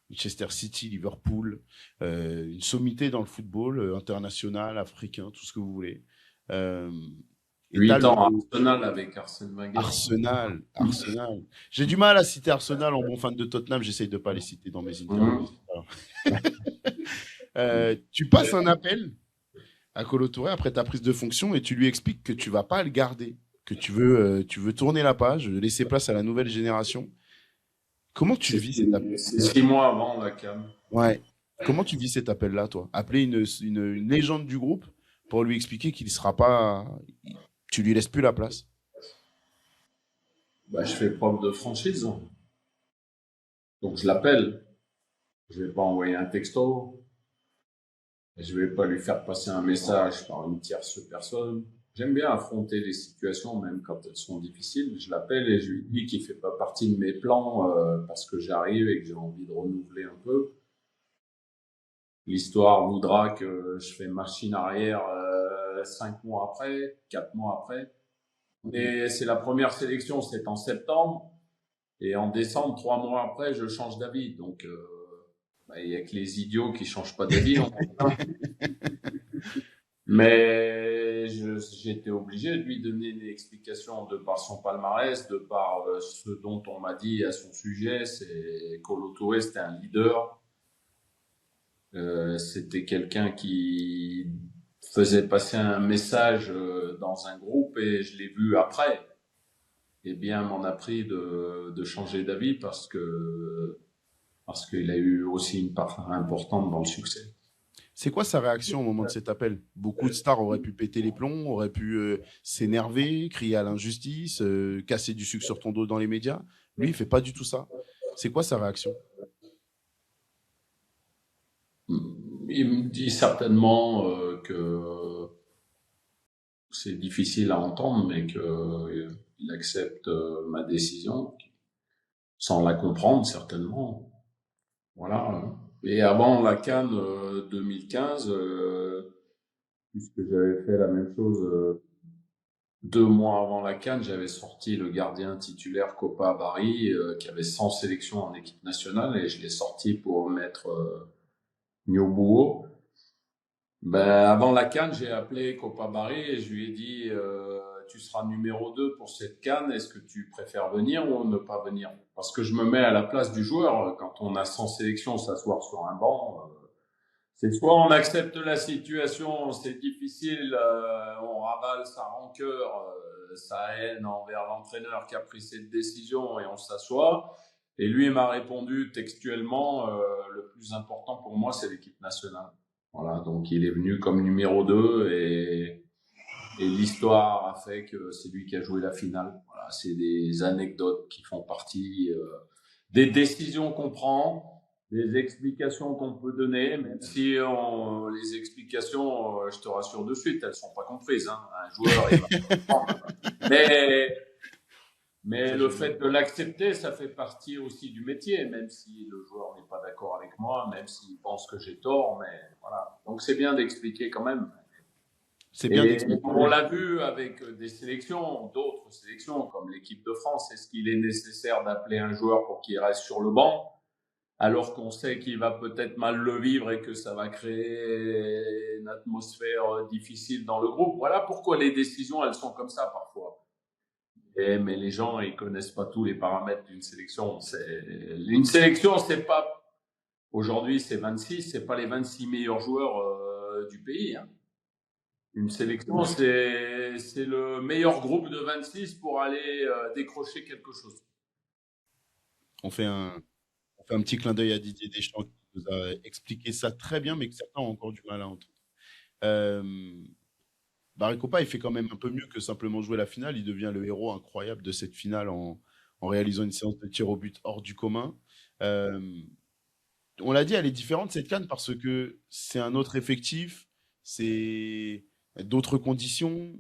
Manchester City, Liverpool, une sommité dans le football international, africain, tout ce que vous voulez. Euh, et t'as 8 le ans à Arsenal avec Arsène Wenger. Arsenal. J'ai du mal à citer Arsenal en bon fan de Tottenham, j'essaye de pas les citer dans mes interviews. Alors, tu passes un appel à Kolo Touré après ta prise de fonction et tu lui expliques que tu vas pas le garder, que tu veux tourner la page, laisser place à la nouvelle génération. Comment tu le vis cet appel? C'est 6 mois avant la CAN. Ouais. Comment tu vis cet appel-là, toi? Appeler une légende du groupe pour lui expliquer qu'il ne sera pas. Tu lui laisses plus la place. Bah, je fais preuve de franchise. Donc je l'appelle. Je vais pas envoyer un texto. Je vais pas lui faire passer un message par une tierce personne. J'aime bien affronter les situations, même quand elles sont difficiles. Je l'appelle et je lui dis qu'il fait pas partie de mes plans parce que j'arrive et que j'ai envie de renouveler un peu. L'histoire voudra que je fais machine arrière 5 mois après, 4 mois après. Et c'est la première sélection, c'est en septembre. Et en décembre, 3 mois après, je change d'avis. Donc, il y a que les idiots qui changent pas d'avis. Mais j'étais obligé de lui donner une explication de par son palmarès, de par ce dont on m'a dit à son sujet. C'est Kolo Touré, c'était un leader. C'était quelqu'un qui faisait passer un message dans un groupe et je l'ai vu après. Et bien, m'en a pris de changer d'avis parce qu'il a eu aussi une part importante dans le succès. C'est quoi sa réaction au moment de cet appel? Beaucoup de stars auraient pu péter les plombs, auraient pu s'énerver, crier à l'injustice, casser du sucre sur ton dos dans les médias. Lui, il fait pas du tout ça. C'est quoi sa réaction? Il me dit certainement que c'est difficile à entendre, mais qu'il accepte ma décision, sans la comprendre certainement. Voilà. Et avant la CAN 2015, puisque j'avais fait la même chose 2 mois avant la CAN, j'avais sorti le gardien titulaire Kopa Barry, qui avait 100 sélections en équipe nationale, et je l'ai sorti pour mettre Nyobuo. Ben, avant la CAN, j'ai appelé Kopa Barry et je lui ai dit tu seras numéro 2 pour cette CAN, est-ce que tu préfères venir ou ne pas venir? Parce que je me mets à la place du joueur. Quand on a 100 sélections, s'asseoir sur un banc, c'est soit on accepte la situation, c'est difficile, on ravale sa rancœur, sa haine envers l'entraîneur qui a pris cette décision et on s'assoit. Et lui m'a répondu textuellement le plus important pour moi, c'est l'équipe nationale. Voilà, donc il est venu comme numéro 2 et l'histoire a fait que c'est lui qui a joué la finale. Voilà, c'est des anecdotes qui font partie des décisions qu'on prend, des explications qu'on peut donner, même si les explications, je te rassure de suite, elles sont pas comprises. Hein. Un joueur, il va comprendre. Mais le fait de l'accepter, ça fait partie aussi du métier, même si le joueur n'est pas d'accord avec moi, même s'il pense que j'ai tort, mais voilà. Donc c'est bien d'expliquer quand même. C'est bien d'expliquer. On l'a vu avec des sélections, d'autres sélections, comme l'équipe de France. Est-ce qu'il est nécessaire d'appeler un joueur pour qu'il reste sur le banc, alors qu'on sait qu'il va peut-être mal le vivre et que ça va créer une atmosphère difficile dans le groupe? Voilà pourquoi les décisions, elles sont comme ça parfois. Mais les gens, ils connaissent pas tous les paramètres d'une sélection. Une sélection, c'est pas, aujourd'hui c'est 26, c'est pas les 26 meilleurs joueurs du pays. Hein. Une sélection, c'est le meilleur groupe de 26 pour aller décrocher quelque chose. On fait un petit clin d'œil à Didier Deschamps qui nous a expliqué ça très bien, mais que certains ont encore du mal à entendre. Barry Kopa, il fait quand même un peu mieux que simplement jouer la finale. Il devient le héros incroyable de cette finale en réalisant une séance de tir au but hors du commun. On l'a dit, elle est différente cette CAN parce que c'est un autre effectif, c'est d'autres conditions,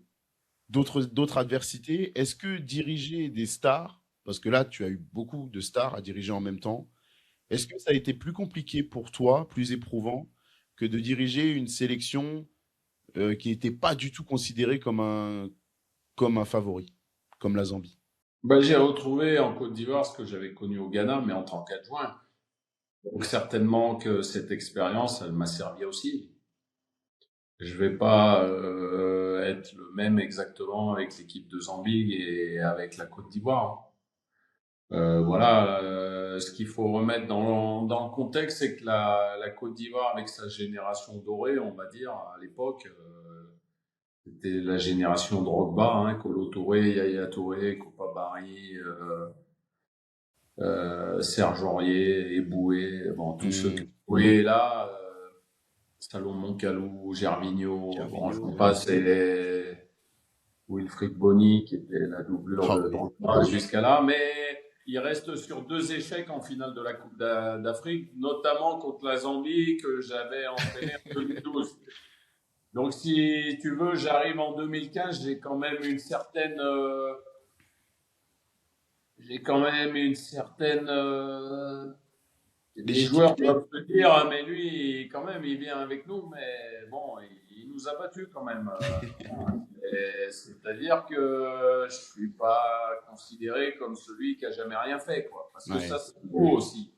d'autres adversités. Est-ce que diriger des stars, parce que là, tu as eu beaucoup de stars à diriger en même temps, est-ce que ça a été plus compliqué pour toi, plus éprouvant, que de diriger une sélection qui n'était pas du tout considérée comme un favori, comme la Zambie? J'ai retrouvé en Côte d'Ivoire ce que j'avais connu au Ghana, mais en tant qu'adjoint. Donc certainement que cette expérience, elle m'a servi aussi. Je vais pas être le même exactement avec l'équipe de Zambie et avec la Côte d'Ivoire. Voilà, ce qu'il faut remettre dans le contexte, c'est que la Côte d'Ivoire, avec sa génération dorée, on va dire, à l'époque, c'était la génération Drogba, hein, Kolo Touré, Yaya Touré, Kopa Barry, Serge Aurier, Eboué, bon, tous ceux qui jouaient là, Salomon Moncalou, Gervinho, bon, je Gervinho, ne ouais. passe, et Wilfried Bony, qui était la doublure Oh, de Drogba jusqu'à là, mais il reste sur 2 échecs en finale de la Coupe d'Afrique, notamment contre la Zambie, que j'avais entraîné en 2012. Donc, si tu veux, j'arrive en 2015, j'ai quand même une certaine, les joueurs légitimité. doivent se dire, ah, mais lui, quand même, il vient avec nous, mais bon, il nous a battus quand même. C'est-à-dire que je suis pas considéré comme celui qui a jamais rien fait, quoi. Parce que ça, Ouais. c'est beau aussi.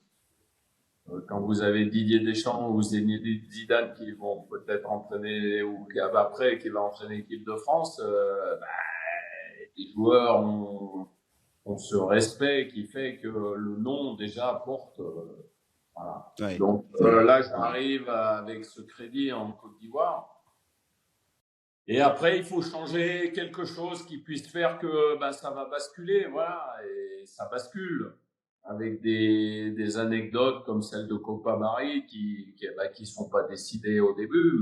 Quand vous avez Didier Deschamps ou Zinedine Zidane qui vont peut-être entraîner, ou après qui va entraîner l'équipe de France, les joueurs ont ce respect qui fait que le nom déjà porte. Voilà. Ouais. Donc là, j'arrive avec ce crédit en Côte d'Ivoire. Et après, il faut changer quelque chose qui puisse faire que ça va basculer, voilà, et ça bascule avec des anecdotes comme celle de Copa Barry qui sont pas décidées au début,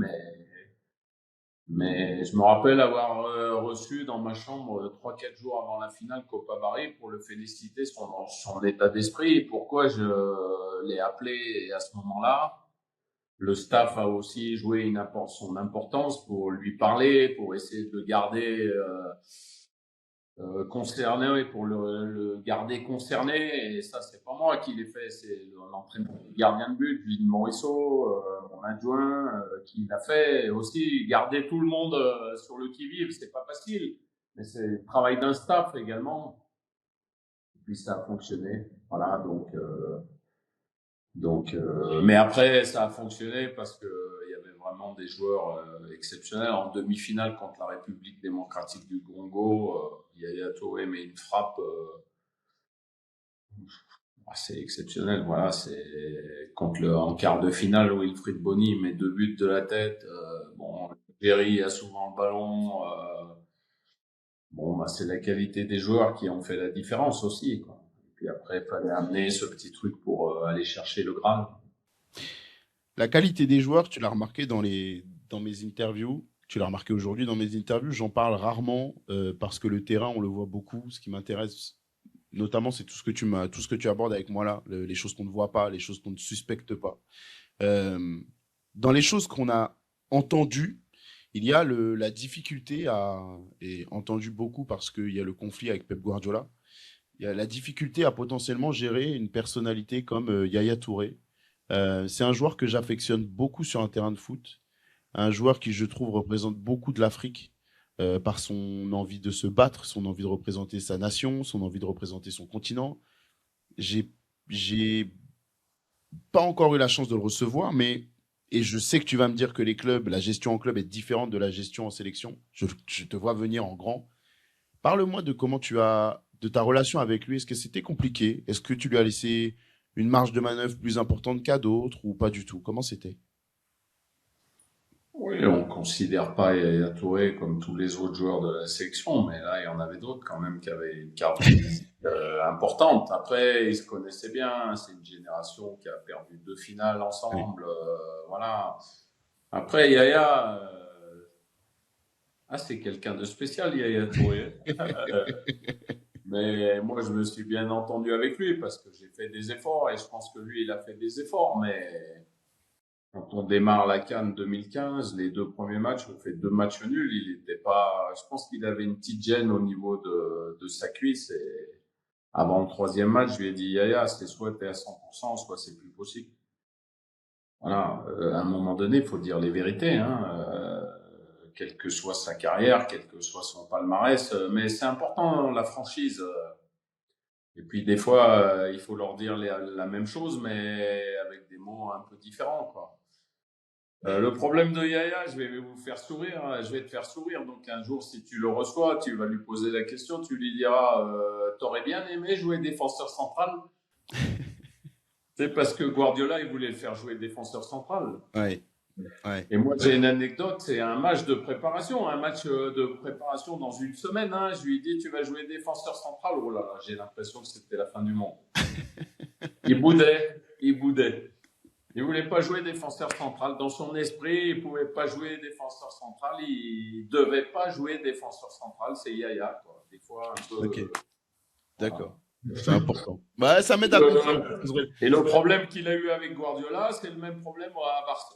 mais je me rappelle avoir reçu dans ma chambre 3-4 jours avant la finale Copa Barry pour le féliciter son état d'esprit. Pourquoi je l'ai appelé à ce moment-là? Le staff a aussi joué son importance pour lui parler, pour essayer de le garder concerné, pour le garder concerné. Et ça, c'est pas moi qui l'ai fait, c'est l'entraîneur du gardien de but, Gilles Morisseau, mon adjoint, qui l'a fait. Aussi, garder tout le monde sur le qui-vive, c'est pas facile. Mais c'est le travail d'un staff également. Et puis ça a fonctionné. Voilà, mais après, ça a fonctionné parce que il y avait vraiment des joueurs exceptionnels. En demi-finale contre la République démocratique du Congo, Yaya Touré met une frappe, c'est exceptionnel. Voilà, c'est en quart de finale, Wilfried Bony met 2 buts de la tête. Bon, Berry a souvent le ballon. C'est la qualité des joueurs qui ont fait la différence aussi, quoi. Et puis après, il fallait amener ce petit truc pour aller chercher le Graal. La qualité des joueurs, tu l'as remarqué dans mes interviews, tu l'as remarqué aujourd'hui dans mes interviews, j'en parle rarement parce que le terrain, on le voit beaucoup. Ce qui m'intéresse notamment, c'est tout ce que tu abordes avec moi là, les choses qu'on ne voit pas, les choses qu'on ne suspecte pas. Euh, dans les choses qu'on a entendues, il y a la difficulté et entendu beaucoup parce qu'il y a le conflit avec Pep Guardiola, il y a la difficulté à potentiellement gérer une personnalité comme Yaya Touré. C'est un joueur que j'affectionne beaucoup sur un terrain de foot, un joueur qui, je trouve, représente beaucoup de l'Afrique par son envie de se battre, son envie de représenter sa nation, son envie de représenter son continent. J'ai pas encore eu la chance de le recevoir, et je sais que tu vas me dire que la gestion en club est différente de la gestion en sélection. Je te vois venir en grand. Parle-moi de ta relation avec lui. Est-ce que c'était compliqué? Est-ce que tu lui as laissé une marge de manœuvre plus importante qu'à d'autres ou pas du tout? Comment c'était? Oui, on ne considère pas Yaya Touré comme tous les autres joueurs de la sélection, mais là, il y en avait d'autres quand même qui avaient une carte de visite importante. Après, ils se connaissaient bien. C'est une génération qui a perdu 2 finales Oui. ensemble. Voilà. Après, Yaya, c'est quelqu'un de spécial, Yaya Touré. Mais moi, je me suis bien entendu avec lui parce que j'ai fait des efforts et je pense que lui, il a fait des efforts. Mais quand on démarre la CAN 2015, les 2 premiers matchs, on fait 2 matchs nuls. Il était pas, je pense qu'il avait une petite gêne au niveau de sa cuisse. Et avant le 3e match, je lui ai dit, Yaya, c'est soit t'es à 100%, soit c'est plus possible. Voilà. À un moment donné, il faut dire les vérités, hein. Quelle que soit sa carrière, quel que soit son palmarès. Mais c'est important, la franchise. Et puis des fois, il faut leur dire la même chose, mais avec des mots un peu différents, quoi. Le problème de Yaya, je vais vous faire sourire, hein, je vais te faire sourire. Donc un jour, si tu le reçois, tu vas lui poser la question, tu lui diras, t'aurais bien aimé jouer défenseur central? C'est parce que Guardiola, il voulait le faire jouer défenseur central. Ouais, ouais. Et moi, j'ai une anecdote, c'est un match de préparation, dans une semaine. Hein. Je lui ai dit, tu vas jouer défenseur central. Oh là là, j'ai l'impression que c'était la fin du monde. Il boudait, il boudait. Il voulait pas jouer défenseur central. Dans son esprit, il pouvait pas jouer défenseur central. Il devait pas jouer défenseur central. C'est Yaya, quoi. Des fois, un peu. Ok, Voilà. d'accord. C'est important. Bah, ça m'aide à comprendre. Et le problème qu'il a eu avec Guardiola, c'est le même problème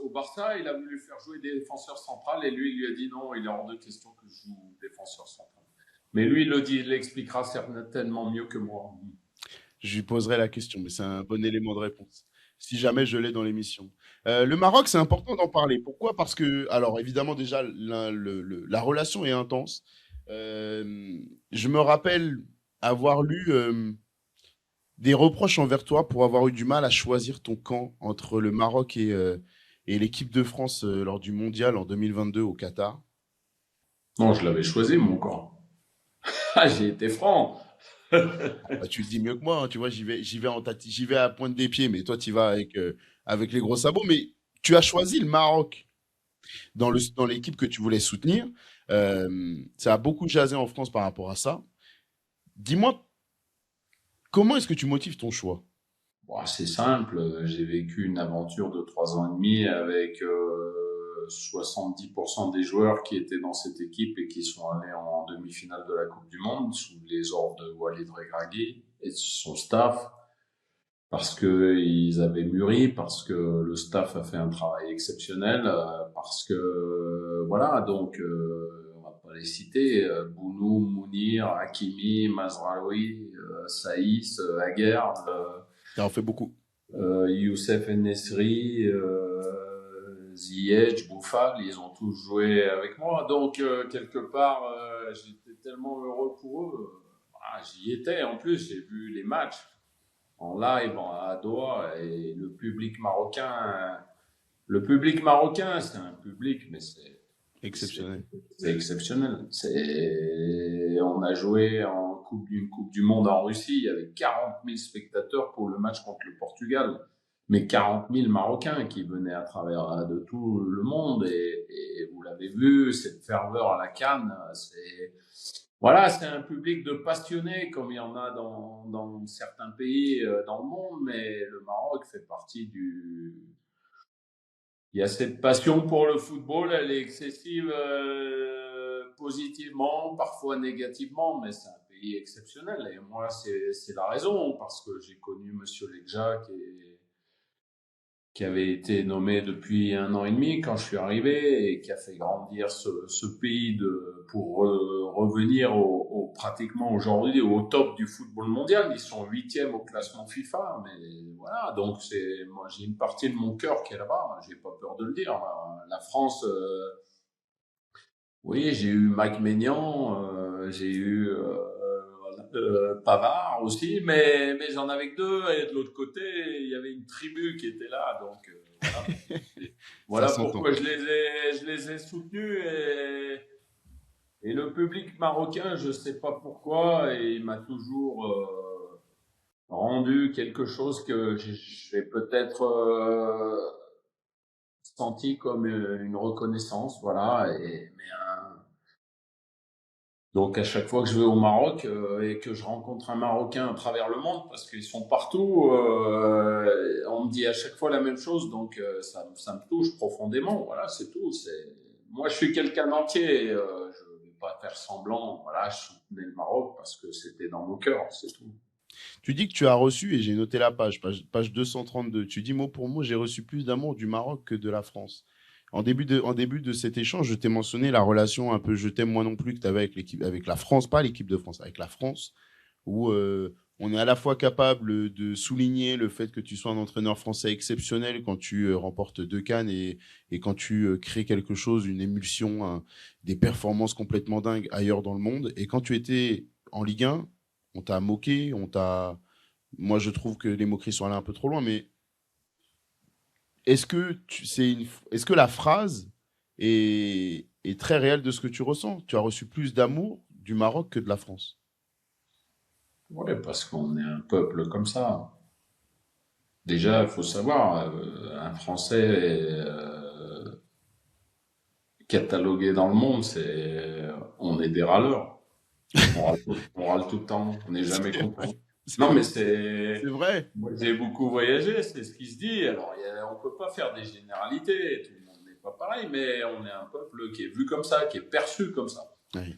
au Barça. Il a voulu faire jouer défenseur central et lui, il lui a dit non, il est hors de question que je joue défenseur central. Mais lui, il l'expliquera certainement mieux que moi. Je lui poserai la question, mais c'est un bon élément de réponse. Si jamais je l'ai dans l'émission. Le Maroc, c'est important d'en parler. Pourquoi? Parce que, alors évidemment, déjà, la relation est intense. Je me rappelle avoir lu des reproches envers toi pour avoir eu du mal à choisir ton camp entre le Maroc et l'équipe de France lors du mondial en 2022 au Qatar. Non, je l'avais choisi, mon camp. Ah, j'ai été franc. Bah, tu le dis mieux que moi, hein, tu vois, j'y vais à pointe des pieds, mais toi, tu vas avec les gros sabots. Mais tu as choisi le Maroc dans l'équipe que tu voulais soutenir. Ça a beaucoup jasé en France par rapport à ça. Dis-moi, comment est-ce que tu motives ton choix? Bon, c'est simple, j'ai vécu une aventure de 3 ans et demi avec 70% des joueurs qui étaient dans cette équipe et qui sont allés en demi-finale de la Coupe du Monde sous les ordres de Walid Regragui et de son staff parce que ils avaient mûri, parce que le staff a fait un travail exceptionnel, parce que voilà, donc on va pas les citer, Bounou, Mounir, Hakimi, Mazraoui, Saïs, Aguerd, Ça en fait beaucoup. Youssef Nesri, Ziyech, Bouffal, ils ont tous joué avec moi. Donc, quelque part, j'étais tellement heureux pour eux. Ah, j'y étais. En plus, j'ai vu les matchs en live à Doha et le public marocain, c'est un public, mais c'est Exceptionnel. c'est exceptionnel. On a joué une Coupe du Monde en Russie. Il y avait 40 000 spectateurs pour le match contre le Portugal. Mais 40 000 Marocains qui venaient à travers de tout le monde. Et vous l'avez vu, cette ferveur à la CAN, voilà, c'est un public de passionnés comme il y en a dans certains pays dans le monde. Mais le Maroc fait partie il y a cette passion pour le football, elle est excessive positivement, parfois négativement, mais c'est un pays exceptionnel. Et moi, c'est la raison, parce que j'ai connu Monsieur Legja qui avait été nommé depuis 1 an et demi quand je suis arrivé et qui a fait grandir ce pays pour revenir pratiquement aujourd'hui au top du football mondial. Ils sont 8e au classement FIFA, mais voilà, donc moi j'ai une partie de mon cœur qui est là-bas. J'ai pas peur de le dire. La France, oui, j'ai eu Mike Maignan, j'ai eu Pavard aussi, mais j'en avais que deux. Et de l'autre côté, il y avait une tribu qui était là. Donc voilà, Ça voilà s'entend. pourquoi je les ai soutenus. Et le public marocain, je sais pas pourquoi, et il m'a toujours rendu quelque chose que j'ai peut-être senti comme une reconnaissance. Voilà. Donc à chaque fois que je vais au Maroc et que je rencontre un Marocain à travers le monde, parce qu'ils sont partout, on me dit à chaque fois la même chose, donc ça me touche profondément. Voilà, c'est tout. Moi, je suis quelqu'un d'entier. Je ne vais pas faire semblant. Voilà, je soutenais le Maroc parce que c'était dans mon cœur, c'est tout. Tu dis que tu as reçu, et j'ai noté la page 232. Tu dis mot pour mot, j'ai reçu plus d'amour du Maroc que de la France. En début de cet échange, je t'ai mentionné la relation un peu je t'aime moi non plus que tu avais avec l'équipe, avec la France, pas l'équipe de France, avec la France, où on est à la fois capable de souligner le fait que tu sois un entraîneur français exceptionnel quand tu remportes 2 CAN et quand tu crées quelque chose, une émulsion, des performances complètement dingues ailleurs dans le monde. Et quand tu étais en Ligue 1, on t'a moqué, on t'a. Moi, je trouve que les moqueries sont allées un peu trop loin, mais est-ce que la phrase est très réelle de ce que tu ressens? Tu as reçu plus d'amour du Maroc que de la France. Ouais, parce qu'on est un peuple comme ça. Déjà, il faut savoir, un Français catalogué dans le monde, on est des râleurs. On râle tout le temps, on n'est jamais C'est vrai. content. C'est Non, mais vrai. C'est vrai. moi, j'ai beaucoup voyagé, c'est ce qui se dit. Alors, on peut pas faire des généralités, tout le monde n'est pas pareil, mais on est un peuple qui est vu comme ça, qui est perçu comme ça. Oui.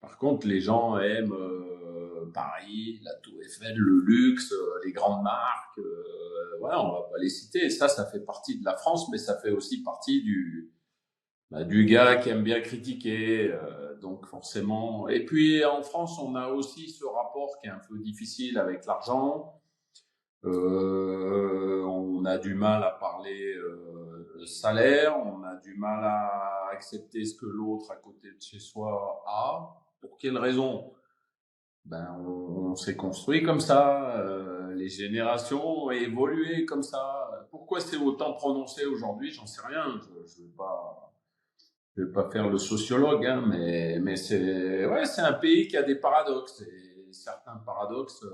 Par contre, les gens aiment Paris, la Tour Eiffel, le luxe, les grandes marques. Voilà, on va pas les citer. Ça fait partie de la France, mais ça fait aussi partie du gars qui aime bien critiquer. Donc forcément. Et puis en France, on a aussi ce rapport qui est un peu difficile avec l'argent. On a du mal à parler salaire, on a du mal à accepter ce que l'autre à côté de chez soi a. Pour quelle raison? Ben, on s'est construit comme ça, les générations ont évolué comme ça. Pourquoi c'est autant prononcé aujourd'hui? J'en sais rien. Je vais pas faire le sociologue, hein, mais c'est un pays qui a des paradoxes et certains paradoxes.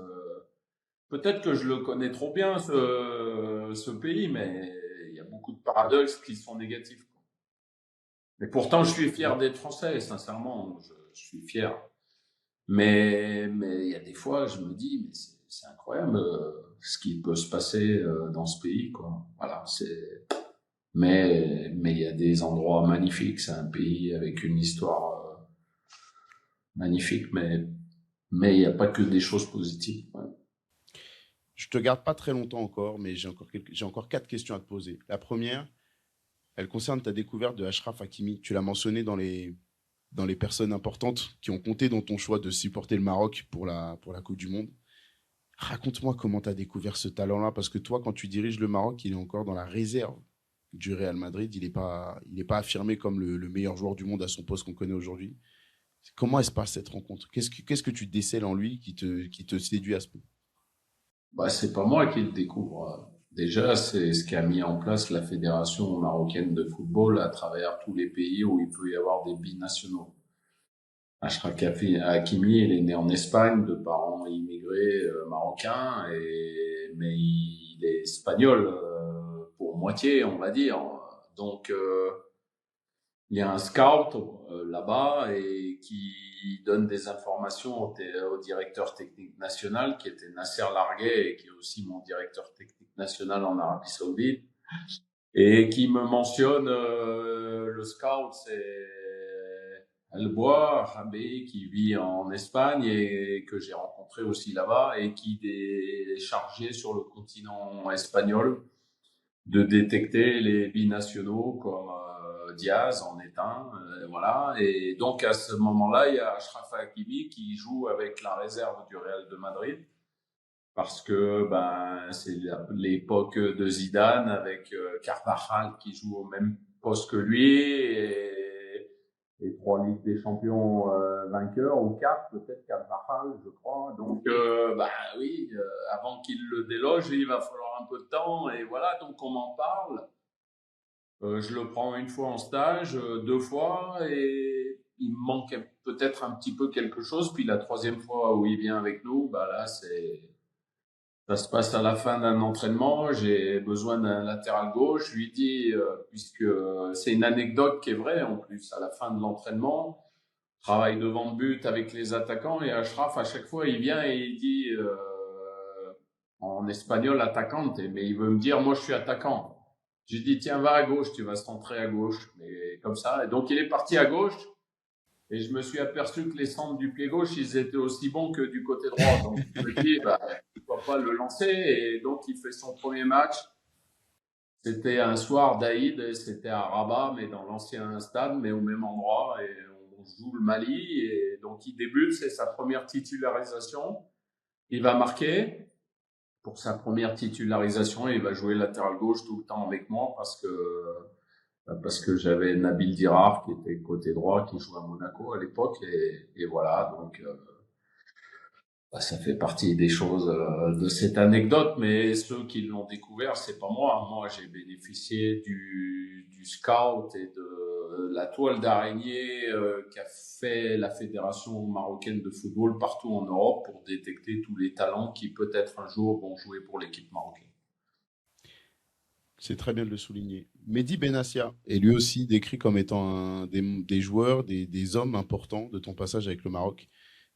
Peut-être que je le connais trop bien, ce pays, mais il y a beaucoup de paradoxes qui sont négatifs. Mais pourtant, je suis fier d'être français, sincèrement, je suis fier. Mais il y a des fois, je me dis, mais c'est incroyable ce qui peut se passer dans ce pays, quoi. Voilà, mais il y a des endroits magnifiques. C'est un pays avec une histoire magnifique, mais il n'y a pas que des choses positives. Ouais. Je te garde pas très longtemps encore, mais j'ai encore quatre questions à te poser. La première, elle concerne ta découverte de Achraf Hakimi. Tu l'as mentionné dans les personnes importantes qui ont compté dans ton choix de supporter le Maroc pour la Coupe du Monde. Raconte-moi comment tu as découvert ce talent-là, parce que toi, quand tu diriges le Maroc, il est encore dans la réserve du Real Madrid. Il est pas affirmé comme le meilleur joueur du monde à son poste qu'on connaît aujourd'hui. Comment elle se passe cette rencontre? Qu'est-ce que tu décèles en lui qui te séduit à ce point? Bah, c'est pas moi qui le découvre. Déjà, c'est ce qu'a mis en place la Fédération marocaine de football à travers tous les pays où il peut y avoir des binationaux. Hakimi, il est né en Espagne de parents immigrés marocains, mais il est espagnol pour moitié, on va dire. Donc, il y a un scout là-bas et qui donne des informations au directeur technique national, qui était Nasser Larguet et qui est aussi mon directeur technique national en Arabie Saoudite, et qui me mentionne le scout, c'est Albois Rabé, qui vit en Espagne et que j'ai rencontré aussi là-bas et qui est chargé sur le continent espagnol de détecter les binationaux comme Diaz en est un, voilà. Et donc à ce moment-là, il y a Achraf Hakimi qui joue avec la réserve du Real de Madrid parce que c'est l'époque de Zidane avec Carvajal qui joue au même poste que lui et trois Ligues des Champions vainqueurs ou quatre peut-être Carvajal je crois. Donc oui, avant qu'il le déloge, il va falloir un peu de temps et voilà, donc on m'en parle. Je le prends une fois en stage, deux fois, et il me manque peut-être un petit peu quelque chose. Puis la troisième fois où il vient avec nous, là, ça se passe à la fin d'un entraînement. J'ai besoin d'un latéral gauche. Je lui dis, puisque c'est une anecdote qui est vraie en plus, à la fin de l'entraînement, travaille devant le but avec les attaquants et Achraf, à chaque fois, il vient et il dit en espagnol attaquante, mais il veut me dire, moi, je suis attaquant. J'ai dit, tiens, va à gauche, tu vas centrer à gauche. Mais comme ça. Et donc, il est parti à gauche. Et je me suis aperçu que les centres du pied gauche, ils étaient aussi bons que du côté droit. Donc, je me dis, pourquoi pas le lancer. Et donc, il fait son premier match. C'était un soir d'Aïd, c'était à Rabat, mais dans l'ancien stade, mais au même endroit. Et on joue le Mali. Et donc, il débute, c'est sa première titularisation. Il va marquer pour sa première titularisation et il va jouer latéral gauche tout le temps avec moi parce que j'avais Nabil Dirar qui était côté droit qui jouait à Monaco à l'époque et voilà donc Ça fait partie des choses de cette anecdote, mais ceux qui l'ont découvert, c'est pas moi. Moi, j'ai bénéficié du scout et de la toile d'araignée qu'a fait la Fédération marocaine de football partout en Europe pour détecter tous les talents qui peut-être un jour vont jouer pour l'équipe marocaine. C'est très bien de le souligner. Mehdi Benassia est lui aussi décrit comme étant des joueurs, des hommes importants de ton passage avec le Maroc.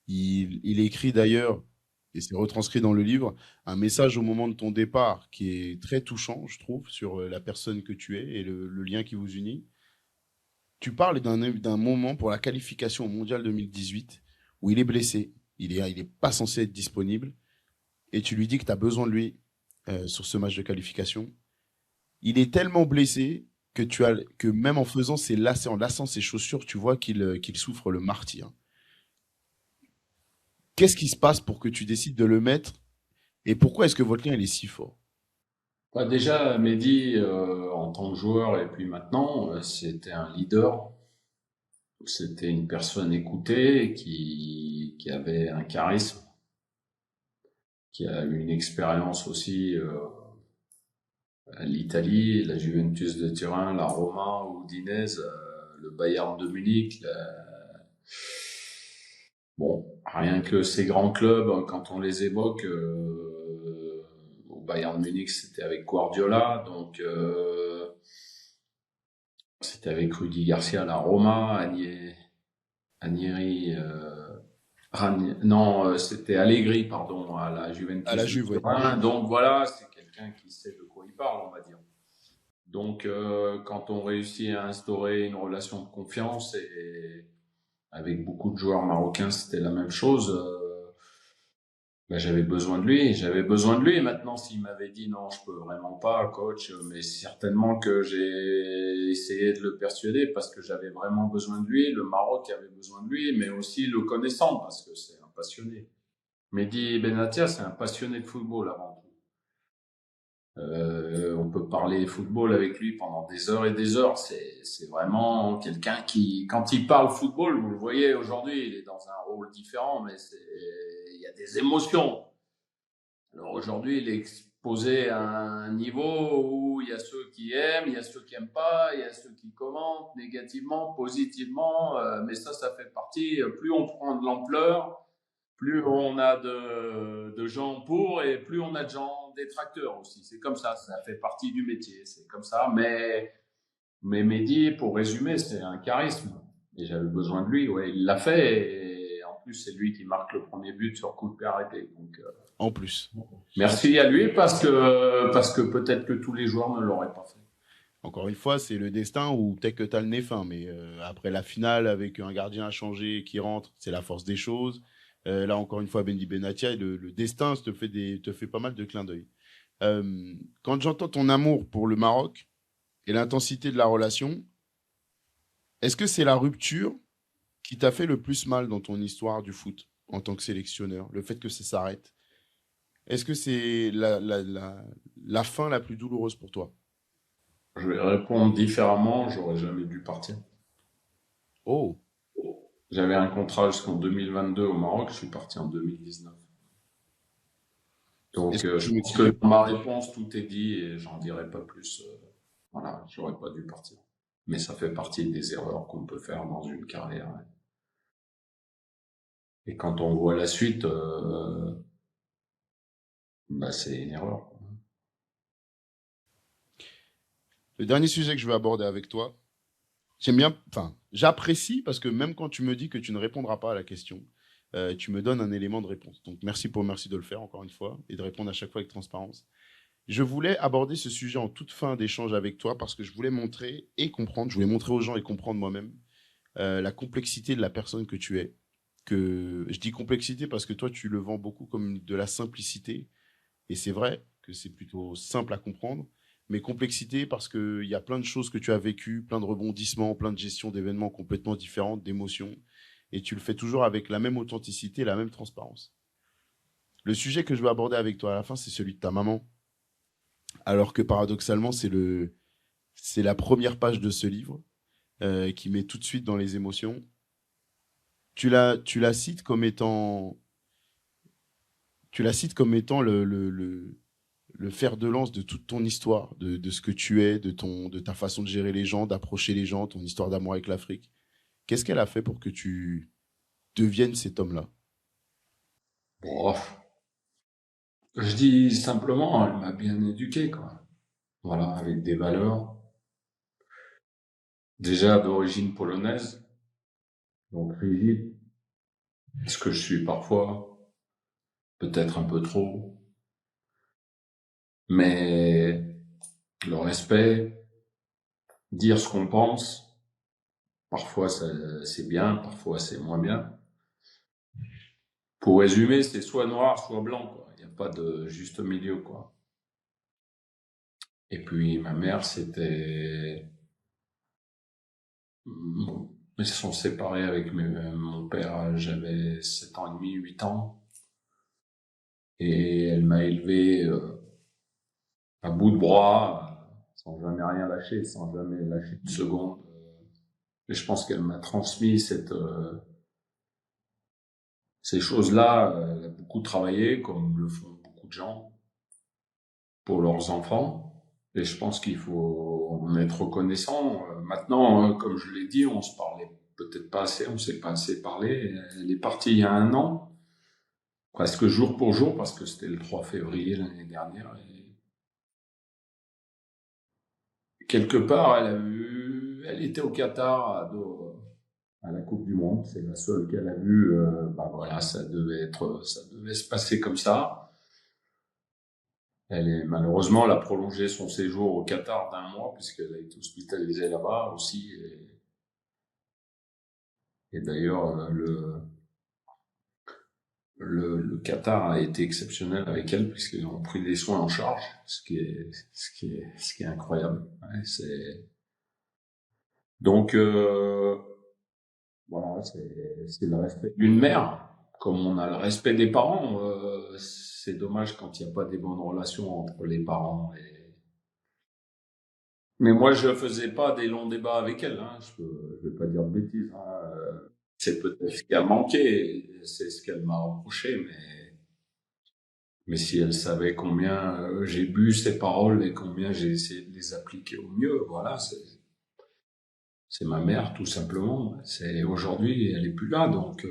Il écrit d'ailleurs, et c'est retranscrit dans le livre, un message au moment de ton départ qui est très touchant, je trouve, sur la personne que tu es et le lien qui vous unit. Tu parles d'un moment pour la qualification au Mondial 2018 où il est blessé, il est pas censé être disponible, et tu lui dis que tu as besoin de lui sur ce match de qualification. Il est tellement blessé que même en faisant ses lacets, en laçant ses chaussures, tu vois qu'il souffre le martyre. Qu'est-ce qui se passe pour que tu décides de le mettre et pourquoi est-ce que votre lien il est si fort? Déjà, Mehdi, en tant que joueur et puis maintenant, c'était un leader. C'était une personne écoutée qui avait un charisme, qui a eu une expérience aussi l'Italie, la Juventus de Turin, la Roma, Udinese, le Bayern de Munich. Bon, rien que ces grands clubs, quand on les évoque, au Bayern de Munich, c'était avec Guardiola, donc c'était avec Rudy Garcia à la Roma, Ranieri, non, c'était Allegri, pardon, à la À la Juventus de Juve, oui. Turin. Donc voilà, c'est quelqu'un qui sait de quoi il parle, on va dire. Donc, quand on réussit à instaurer une relation de confiance et avec beaucoup de joueurs marocains, c'était la même chose. J'avais besoin de lui. J'avais besoin de lui. Et maintenant, s'il m'avait dit non, je peux vraiment pas, coach, mais certainement que j'ai essayé de le persuader parce que j'avais vraiment besoin de lui. Le Maroc avait besoin de lui, mais aussi le connaissant parce que c'est un passionné. Mehdi Benatia, c'est un passionné de football avant tout. On peut parler football avec lui pendant des heures et des heures. C'est vraiment quelqu'un qui, quand il parle football, vous le voyez aujourd'hui, il est dans un rôle différent, mais il y a des émotions. Alors aujourd'hui, il est exposé à un niveau où il y a ceux qui aiment, il y a ceux qui aiment pas, il y a ceux qui commentent négativement, positivement, mais ça fait partie. Plus on prend de l'ampleur, plus on a de gens pour et plus on a de gens détracteurs aussi. C'est comme ça fait partie du métier, c'est comme ça. Mais Mehdi, pour résumer, c'est un charisme. Et j'avais besoin de lui, ouais, il l'a fait. Et en plus, c'est lui qui marque le premier but sur coup de pied arrêté. Donc, En plus. merci à lui parce que peut-être que tous les joueurs ne l'auraient pas fait. Encore une fois, c'est le destin ou peut-être que tu as le nez fin, mais après la finale avec un gardien à changer qui rentre, c'est la force des choses. Là, encore une fois, Bendy Benatia, le destin te fait pas mal de clins d'œil. Quand j'entends ton amour pour le Maroc et l'intensité de la relation, est-ce que c'est la rupture qui t'a fait le plus mal dans ton histoire du foot en tant que sélectionneur, le fait que ça s'arrête? Est-ce que c'est la fin la plus douloureuse pour toi? Je vais répondre différemment, j'aurais jamais dû partir. Oh, J'avais un contrat jusqu'en 2022 au Maroc, je suis parti en 2019. est-ce Donc, que je tu me pense que disais dans ma réponse, tout est dit et j'en dirai pas plus. Voilà, j'aurais pas dû partir. Mais ça fait partie des erreurs qu'on peut faire dans une carrière. Et quand on voit la suite, c'est une erreur. le dernier sujet que je veux aborder avec toi, j'aime bien, enfin, j'apprécie parce que même quand tu me dis que tu ne répondras pas à la question, tu me donnes un élément de réponse. Donc merci de le faire encore une fois et de répondre à chaque fois avec transparence. Je voulais aborder ce sujet en toute fin d'échange avec toi parce que je voulais montrer et comprendre, je voulais montrer aux gens et comprendre moi-même la complexité de la personne que tu es. Que je dis complexité parce que toi, tu le vends beaucoup comme de la simplicité. Et c'est vrai que c'est plutôt simple à comprendre. Mais complexité parce qu'il y a plein de choses que tu as vécues, plein de rebondissements, plein de gestions d'événements complètement différentes, d'émotions. Et tu le fais toujours avec la même authenticité, la même transparence. Le sujet que je veux aborder avec toi à la fin, c'est celui de ta maman. Alors que paradoxalement, c'est la première page de ce livre qui met tout de suite dans les émotions. Tu la cites comme étant tu la cites comme étant le fer de lance de toute ton histoire, de ce que tu es, de ta façon de gérer les gens, d'approcher les gens, ton histoire d'amour avec l'Afrique. Qu'est-ce qu'elle a fait pour que tu deviennes cet homme-là? Bon, je dis simplement, elle m'a bien éduqué, quoi. Voilà, avec des valeurs, déjà d'origine polonaise, donc rigide, ce que je suis parfois, peut-être un peu trop, mais le respect, dire ce qu'on pense, parfois c'est bien, parfois c'est moins bien. Pour résumer, c'est soit noir, soit blanc, quoi. Il n'y a pas de juste milieu, quoi. Et puis ma mère, c'était... Ils se sont séparés avec mon père, j'avais 7 ans et demi, 8 ans. Et elle m'a élevé à bout de bras, sans jamais rien lâcher, sans jamais lâcher une seconde. Et je pense qu'elle m'a transmis ces choses-là. Elle a beaucoup travaillé, comme le font beaucoup de gens, pour leurs enfants. Et je pense qu'il faut en être reconnaissant. Maintenant, comme je l'ai dit, on se parlait peut-être pas assez, on s'est pas assez parlé. Elle est partie il y a 1 an, presque jour pour jour, parce que c'était le 3 février l'année dernière. Et quelque part, elle était au Qatar à la Coupe du Monde. C'est la seule qu'elle a vue. Bah voilà, ça devait se passer comme ça. Malheureusement, elle a prolongé son séjour au Qatar d'1 mois, puisqu'elle a été hospitalisée là-bas aussi. Et d'ailleurs, le Qatar a été exceptionnel avec elle, puisqu'ils ont pris des soins en charge, ce qui est incroyable. Ouais, donc, voilà, c'est le respect d'une mère, comme on a le respect des parents. C'est dommage quand il n'y a pas des bonnes relations entre les parents. Mais moi, je faisais pas des longs débats avec elle. Hein. Je vais pas dire de bêtises. Hein. C'est peut-être ce qui a manqué, c'est ce qu'elle m'a reproché. Mais si elle savait combien j'ai bu ses paroles et combien j'ai essayé de les appliquer au mieux, voilà, c'est ma mère tout simplement. C'est aujourd'hui, elle est plus là, donc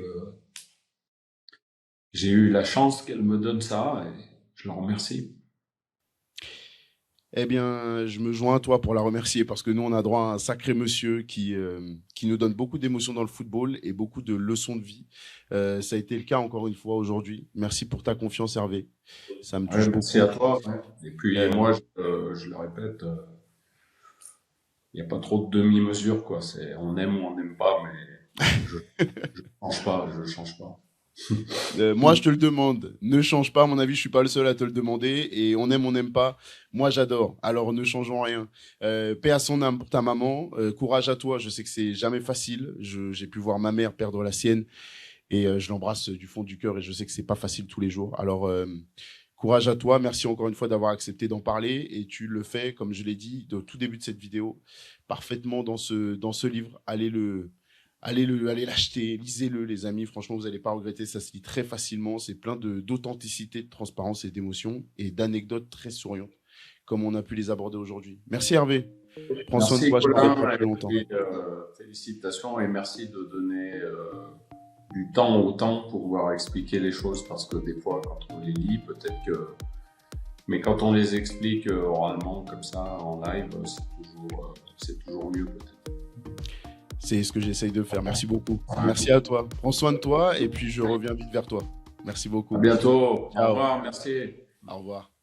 j'ai eu la chance qu'elle me donne ça et je la remercie. Eh bien, je me joins à toi pour la remercier parce que nous, on a droit à un sacré monsieur qui nous donne beaucoup d'émotions dans le football et beaucoup de leçons de vie. Ça a été le cas encore une fois aujourd'hui. Merci pour ta confiance, Hervé. Ça me touche Ouais, beaucoup. merci à toi. Ouais. Et puis Euh, moi, je le répète, il n'y a pas trop de demi-mesure, quoi. On aime ou on n'aime pas, mais je change pas, je change pas. Moi, je te le demande. Ne change pas. À mon avis, je suis pas le seul à te le demander. Et on n'aime pas. Moi, j'adore. Alors, ne changeons rien. Paix à son âme pour ta maman. Courage à toi. Je sais que c'est jamais facile. J'ai pu voir ma mère perdre la sienne. Et je l'embrasse du fond du cœur. Et je sais que c'est pas facile tous les jours. Alors, courage à toi. Merci encore une fois d'avoir accepté d'en parler. Et tu le fais, comme je l'ai dit, au tout début de cette vidéo, parfaitement dans ce livre. Allez l'acheter, lisez-le, les amis. Franchement, vous n'allez pas regretter. Ça se lit très facilement. C'est plein d'authenticité, de transparence et d'émotion et d'anecdotes très souriantes, comme on a pu les aborder aujourd'hui. Merci Hervé. Prends soin de Merci toi. Je ne t'arrête pas Colin, plus et longtemps. puis, félicitations et merci de donner du temps au temps pour pouvoir expliquer les choses parce que des fois, quand on les lit, peut-être que. Mais quand on les explique oralement, comme ça, en live, c'est toujours mieux peut-être. C'est ce que j'essaye de faire. Merci beaucoup. Merci à toi. Prends soin de toi et puis je reviens vite vers toi. Merci beaucoup. À bientôt. Ciao. Au revoir. Merci. Au revoir.